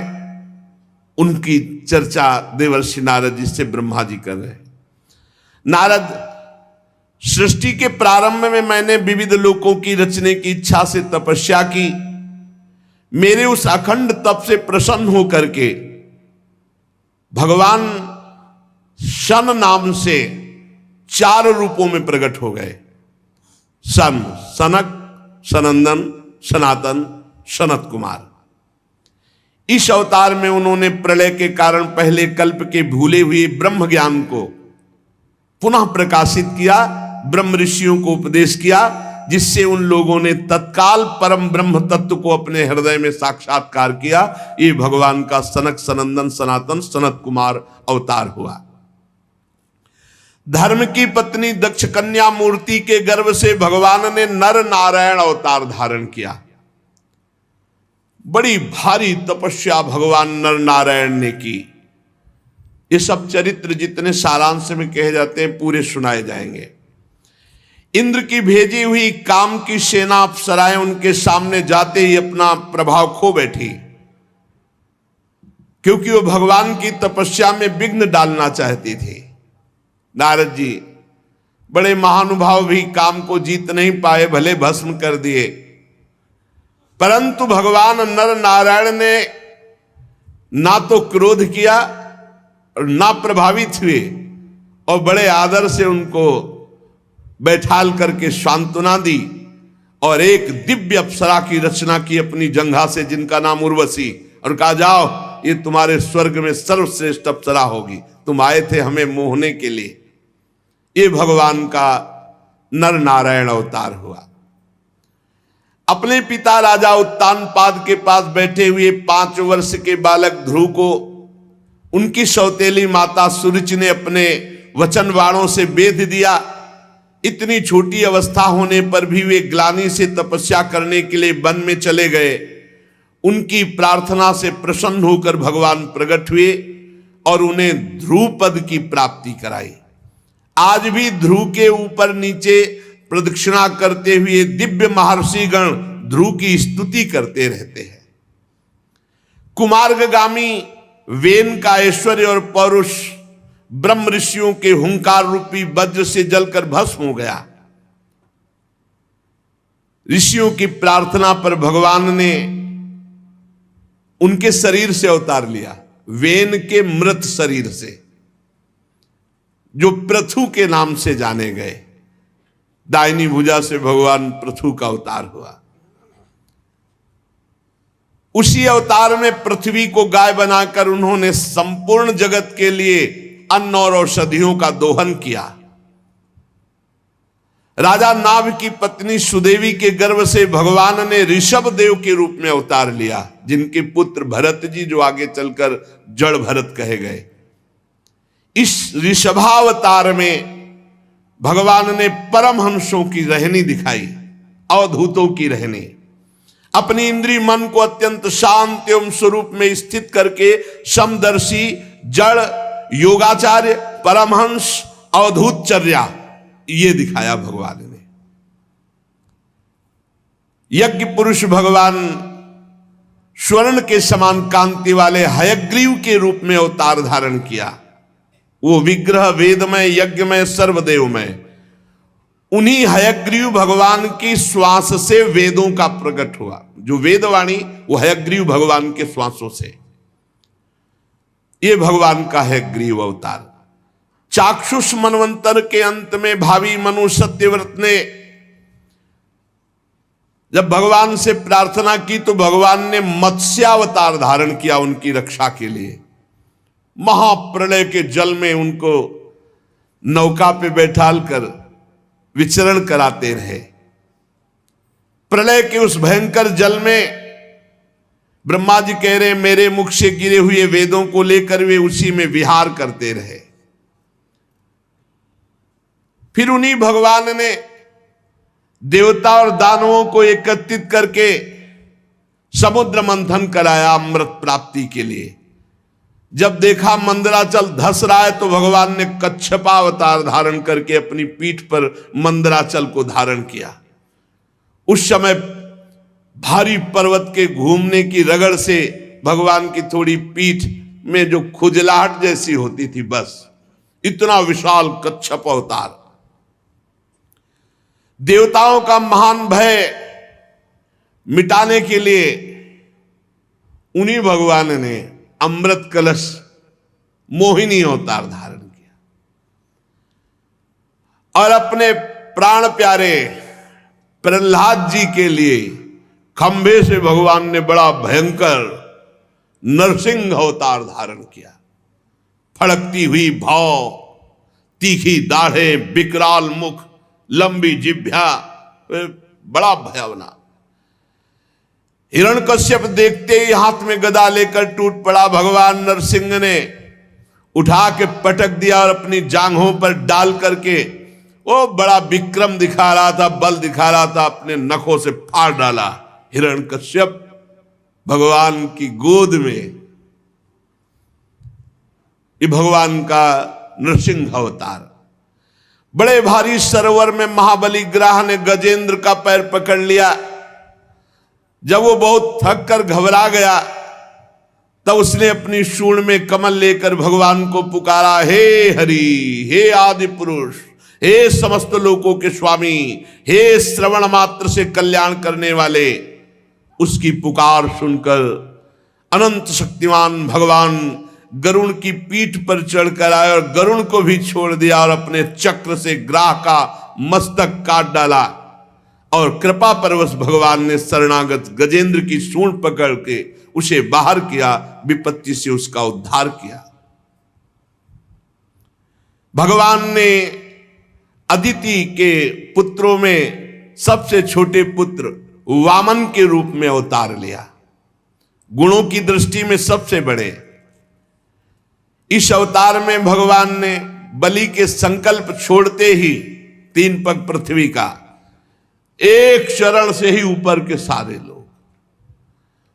S1: उनकी चर्चा देवर्षि नारद जी से ब्रह्मा जी कर रहे हैं। नारद, सृष्टि के प्रारंभ में मैंने विविध लोकों की रचने की इच्छा से तपस्या की। मेरे उस अखंड तप से प्रसन्न होकर के भगवान शन नाम से 4 रूपों में प्रकट हो गए। सन, सनक, सनंदन, सनातन, सनत कुमार। इस अवतार में उन्होंने प्रलय के कारण पहले कल्प के भूले हुए ब्रह्म ज्ञान को पुनः प्रकाशित किया, ब्रह्म ऋषियों को उपदेश किया, जिससे उन लोगों ने तत्काल परम ब्रह्म तत्व को अपने हृदय में साक्षात्कार किया। ये भगवान का सनक, सनंदन, सनातन, सनत कुमार अवतार हुआ। धर्म की पत्नी दक्ष कन्या मूर्ति के गर्भ से भगवान ने नर नारायण अवतार धारण किया। बड़ी भारी तपस्या भगवान नर नारायण ने की। ये सब चरित्र जितने सारांश में कहे जाते हैं पूरे सुनाए जाएंगे। इंद्र की भेजी हुई काम की सेना अप्सराएं उनके सामने जाते ही अपना प्रभाव खो बैठी, क्योंकि वो भगवान की तपस्या में विघ्न डालना चाहती थी। नारद जी बड़े महानुभाव भी काम को जीत नहीं पाए, भले भस्म कर दिए, परंतु भगवान नर नारायण ने ना तो क्रोध किया और ना प्रभावित हुए, और बड़े आदर से उनको बैठाल करके सांत्वना दी और एक दिव्य अप्सरा की रचना की अपनी जंघा से, जिनका नाम उर्वशी, और कहा जाओ ये तुम्हारे स्वर्ग में सर्वश्रेष्ठ अप्सरा होगी, तुम आए थे हमें मोहने के लिए। ये भगवान का नर नारायण अवतार हुआ। अपने पिता राजा उत्तानपाद के पास बैठे हुए 5 वर्ष के बालक ध्रुव को उनकी सौतेली माता सुरुचि ने अपने वचन बाणों से बेध दिया। इतनी छोटी अवस्था होने पर भी वे ग्लानि से तपस्या करने के लिए वन में चले गए। उनकी प्रार्थना से प्रसन्न होकर भगवान प्रकट हुए और उन्हें ध्रुव पद की प्राप्ति कराई। आज भी ध्रुव के ऊपर नीचे प्रदक्षिणा करते हुए दिव्य महर्षि गण ध्रुव की स्तुति करते रहते हैं। कुमार्गगामी वेन का ऐश्वर्य और पौरुष ब्रह्म ऋषियों के हुंकार रूपी वज्र से जलकर भस्म हो गया। ऋषियों की प्रार्थना पर भगवान ने उनके शरीर से अवतार लिया, वेन के मृत शरीर से, जो पृथु के नाम से जाने गए। दाहिनी भुजा से भगवान पृथु का अवतार हुआ। उसी अवतार में पृथ्वी को गाय बनाकर उन्होंने संपूर्ण जगत के लिए अन्न और औषधियों का दोहन किया। राजा नाभ की पत्नी सुदेवी के गर्भ से भगवान ने ऋषभ देव के रूप में अवतार लिया, जिनके पुत्र भरत जी जो आगे चलकर जड़ भरत कहे गए। इस ऋषभावतार में भगवान ने परमहंसों की रहनी दिखाई, अवधूतों की रहनी। अपनी इंद्रिय मन को अत्यंत शांत एवं स्वरूप में स्थित करके समदर्शी, जड़, योगाचार्य, परमहंस, अवधूतचर्या ये दिखाया भगवान ने। यज्ञ पुरुष भगवान स्वर्ण के समान कांति वाले हयग्रीव के रूप में अवतार धारण किया। वो विग्रह वेदमय, यज्ञमय, सर्वदेवमय। उन्हीं हयग्रीव भगवान की श्वास से वेदों का प्रकट हुआ। जो वेदवाणी वो हयग्रीव भगवान के श्वासों से। ये भगवान का हयग्रीव अवतार। चाक्षुष मनवंतर के अंत में भावी मनु सत्यव्रत ने जब भगवान से प्रार्थना की तो भगवान ने मत्स्यावतार धारण किया उनकी रक्षा के लिए। महाप्रलय के जल में उनको नौका पे बैठाल कर विचरण कराते रहे। प्रलय के उस भयंकर जल में ब्रह्मा जी कह रहे मेरे मुख से गिरे हुए वेदों को लेकर वे उसी में विहार करते रहे। फिर उन्हीं भगवान ने देवता और दानवों को एकत्रित करके समुद्र मंथन कराया अमृत प्राप्ति के लिए। जब देखा मंदराचल धस रहा है तो भगवान ने कच्छपावतार धारण करके अपनी पीठ पर मंदराचल को धारण किया। उस समय भारी पर्वत के घूमने की रगड़ से भगवान की थोड़ी पीठ में जो खुजलाहट जैसी होती थी, बस इतना विशाल कच्छप अवतार। देवताओं का महान भय मिटाने के लिए उन्हीं भगवान ने अमृत कलश मोहिनी अवतार धारण किया और अपने प्राण प्यारे प्रहलाद जी के लिए खंभे से भगवान ने बड़ा भयंकर नरसिंह अवतार धारण किया। फड़कती हुई भौं, तीखी दाढ़ें, विकराल मुख, लंबी जिह्वा, बड़ा भयावना। हिरण्यकश्यप देखते ही हाथ में गदा लेकर टूट पड़ा। भगवान नरसिंह ने उठा के पटक दिया और अपनी जांघों पर डाल करके वो बड़ा विक्रम दिखा रहा था, बल दिखा रहा था, अपने नखों से फाड़ डाला हिरण्यकश्यप भगवान की गोद में। ये भगवान का नरसिंह अवतार। बड़े भारी सरोवर में महाबली ग्राह ने गजेंद्र का पैर पकड़ लिया। जब वो बहुत थक कर घबरा गया तब उसने अपनी सूंड में कमल लेकर भगवान को पुकारा, हे हरि, हे आदि पुरुष, हे समस्त लोकों के स्वामी, हे श्रवण मात्र से कल्याण करने वाले। उसकी पुकार सुनकर अनंत शक्तिमान भगवान गरुण की पीठ पर चढ़कर आए और गरुण को भी छोड़ दिया और अपने चक्र से ग्राह का मस्तक काट डाला। और कृपा परवश भगवान ने शरणागत गजेंद्र की सूंड पकड़ के उसे बाहर किया, विपत्ति से उसका उद्धार किया। भगवान ने अदिति के पुत्रों में सबसे छोटे पुत्र वामन के रूप में अवतार लिया, गुणों की दृष्टि में सबसे बड़े। इस अवतार में भगवान ने बलि के संकल्प छोड़ते ही 3 पग पृथ्वी का, एक चरण से ही ऊपर के सारे लोग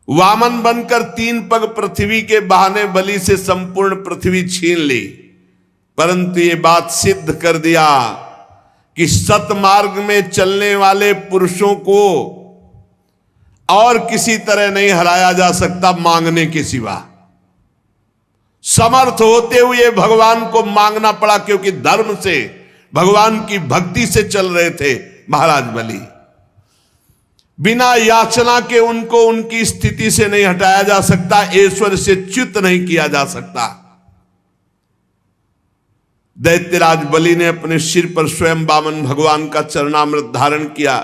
S1: वामन बनकर 3 पग पृथ्वी के बहाने बलि से संपूर्ण पृथ्वी छीन ली। परंतु ये बात सिद्ध कर दिया कि सतमार्ग में चलने वाले पुरुषों को और किसी तरह नहीं हराया जा सकता मांगने के सिवा। समर्थ होते हुए भगवान को मांगना पड़ा, क्योंकि धर्म से, भगवान की भक्ति से चल रहे थे महाराज बलि। बिना याचना के उनको उनकी स्थिति से नहीं हटाया जा सकता, ईश्वर से च्युत नहीं किया जा सकता। दैत्यराज बलि ने अपने सिर पर स्वयं वामन भगवान का चरणामृत धारण किया।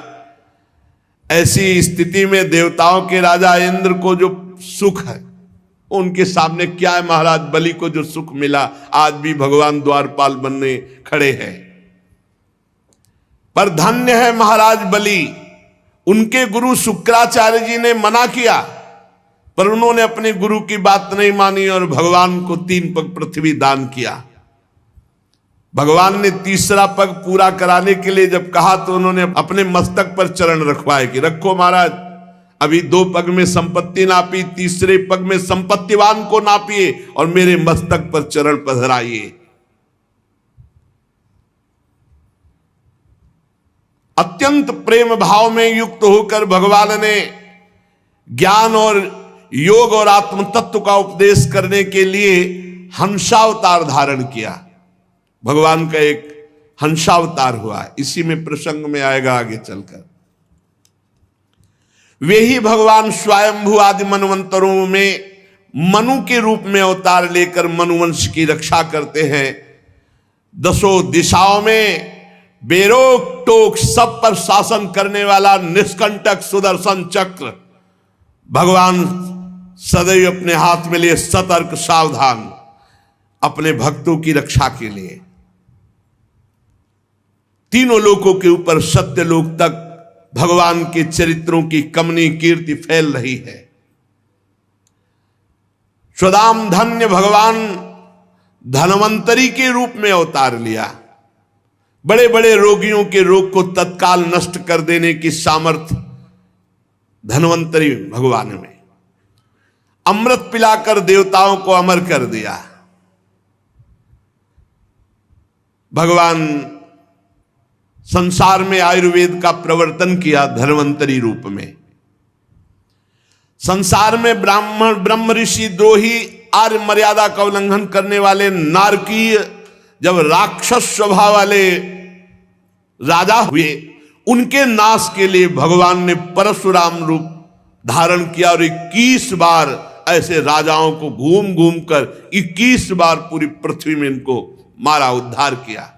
S1: ऐसी स्थिति में देवताओं के राजा इंद्र को जो सुख है, उनके सामने क्या है? महाराज बलि को जो सुख मिला, आज भी भगवान द्वारपाल बनने खड़े हैं। पर धन्य है महाराज बलि, उनके गुरु शुक्राचार्य जी ने मना किया, पर उन्होंने अपने गुरु की बात नहीं मानी और भगवान को 3 पग पृथ्वी दान किया। भगवान ने 3रा पग पूरा कराने के लिए जब कहा तो उन्होंने अपने मस्तक पर चरण रखवाए कि रखो महाराज, अभी 2 पग में संपत्ति नापी, 3रे पग में संपत्तिवान को नापिए और मेरे मस्तक पर चरण पधराइए। अत्यंत प्रेम भाव में युक्त होकर भगवान ने ज्ञान और योग और आत्म तत्व का उपदेश करने के लिए हंसावतार धारण किया। भगवान का एक हंसावतार हुआ, इसी में प्रसंग में आएगा आगे चलकर। वे ही भगवान स्वयंभू आदि मनवंतरों में मनु के रूप में अवतार लेकर मनुवंश की रक्षा करते हैं। 10 दिशाओं में बेरोक टोक सब पर शासन करने वाला निष्कंटक सुदर्शन चक्र भगवान सदैव अपने हाथ में लिए सतर्क सावधान अपने भक्तों की रक्षा के लिए। तीनों लोकों के ऊपर सत्यलोक तक भगवान के चरित्रों की कमनी कीर्ति फैल रही है। स्वदाम धन्य भगवान धनवंतरी के रूप में अवतार लिया। बड़े बड़े रोगियों के रोग को तत्काल नष्ट कर देने की सामर्थ्य धनवंतरी भगवान में। अमृत पिलाकर देवताओं को अमर कर दिया। भगवान संसार में आयुर्वेद का प्रवर्तन किया धन्वंतरी रूप में। संसार में ब्राह्मण ब्रह्म ऋषि द्रोही आर्य मर्यादा का उल्लंघन करने वाले नारकीय जब राक्षस स्वभाव वाले राजा हुए, उनके नाश के लिए भगवान ने परशुराम रूप धारण किया और 21 बार ऐसे राजाओं को घूम घूम कर 21 बार पूरी पृथ्वी में इनको मारा, उद्धार किया।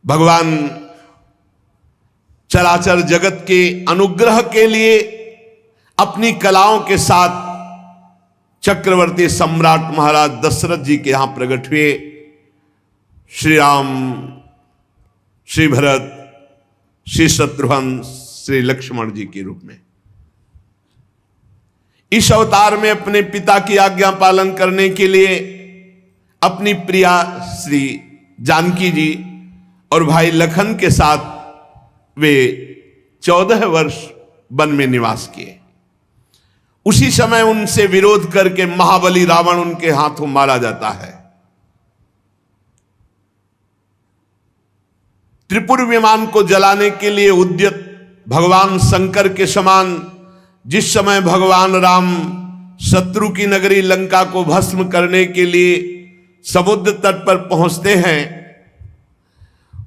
S1: भगवान चराचर जगत के अनुग्रह के लिए अपनी कलाओं के साथ चक्रवर्ती सम्राट महाराज दशरथ जी के यहां प्रकट हुए। श्री राम, श्री भरत, श्री शत्रुघ्न, श्री लक्ष्मण जी के रूप में इस अवतार में अपने पिता की आज्ञा पालन करने के लिए अपनी प्रिया श्री जानकी जी और भाई लखन के साथ वे 14 वर्ष वन में निवास किए। उसी समय उनसे विरोध करके महाबली रावण उनके हाथों मारा जाता है। त्रिपुर विमान को जलाने के लिए उद्यत भगवान शंकर के समान जिस समय भगवान राम शत्रु की नगरी लंका को भस्म करने के लिए समुद्र तट पर पहुंचते हैं,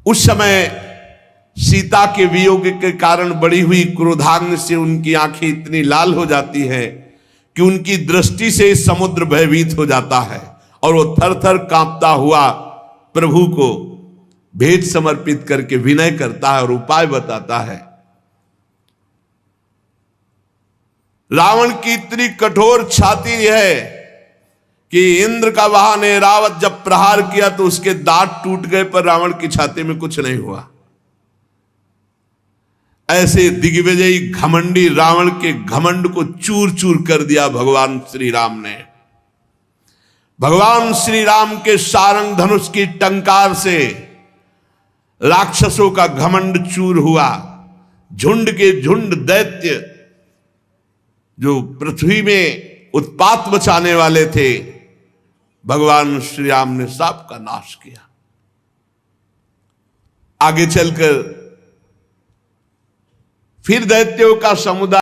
S1: उस समय सीता के वियोग के कारण बढ़ी हुई क्रोधाग्नि से उनकी आंखें इतनी लाल हो जाती है कि उनकी दृष्टि से समुद्र भयभीत हो जाता है और वो थर थर कांपता हुआ प्रभु को भेंट समर्पित करके विनय करता है और उपाय बताता है। रावण की इतनी कठोर छाती है कि इंद्र का वाहन ऐरावत जब प्रहार किया तो उसके दांत टूट गए, पर रावण की छाती में कुछ नहीं हुआ। ऐसे दिग्विजयी घमंडी रावण के घमंड को चूर चूर कर दिया भगवान श्री राम ने। भगवान श्री राम के सारंग धनुष की टंकार से राक्षसों का घमंड चूर हुआ। झुंड के झुंड दैत्य जो पृथ्वी में उत्पात मचाने वाले थे, भगवान श्री राम ने सबका नाश किया। आगे चलकर फिर दैत्यों का समुदाय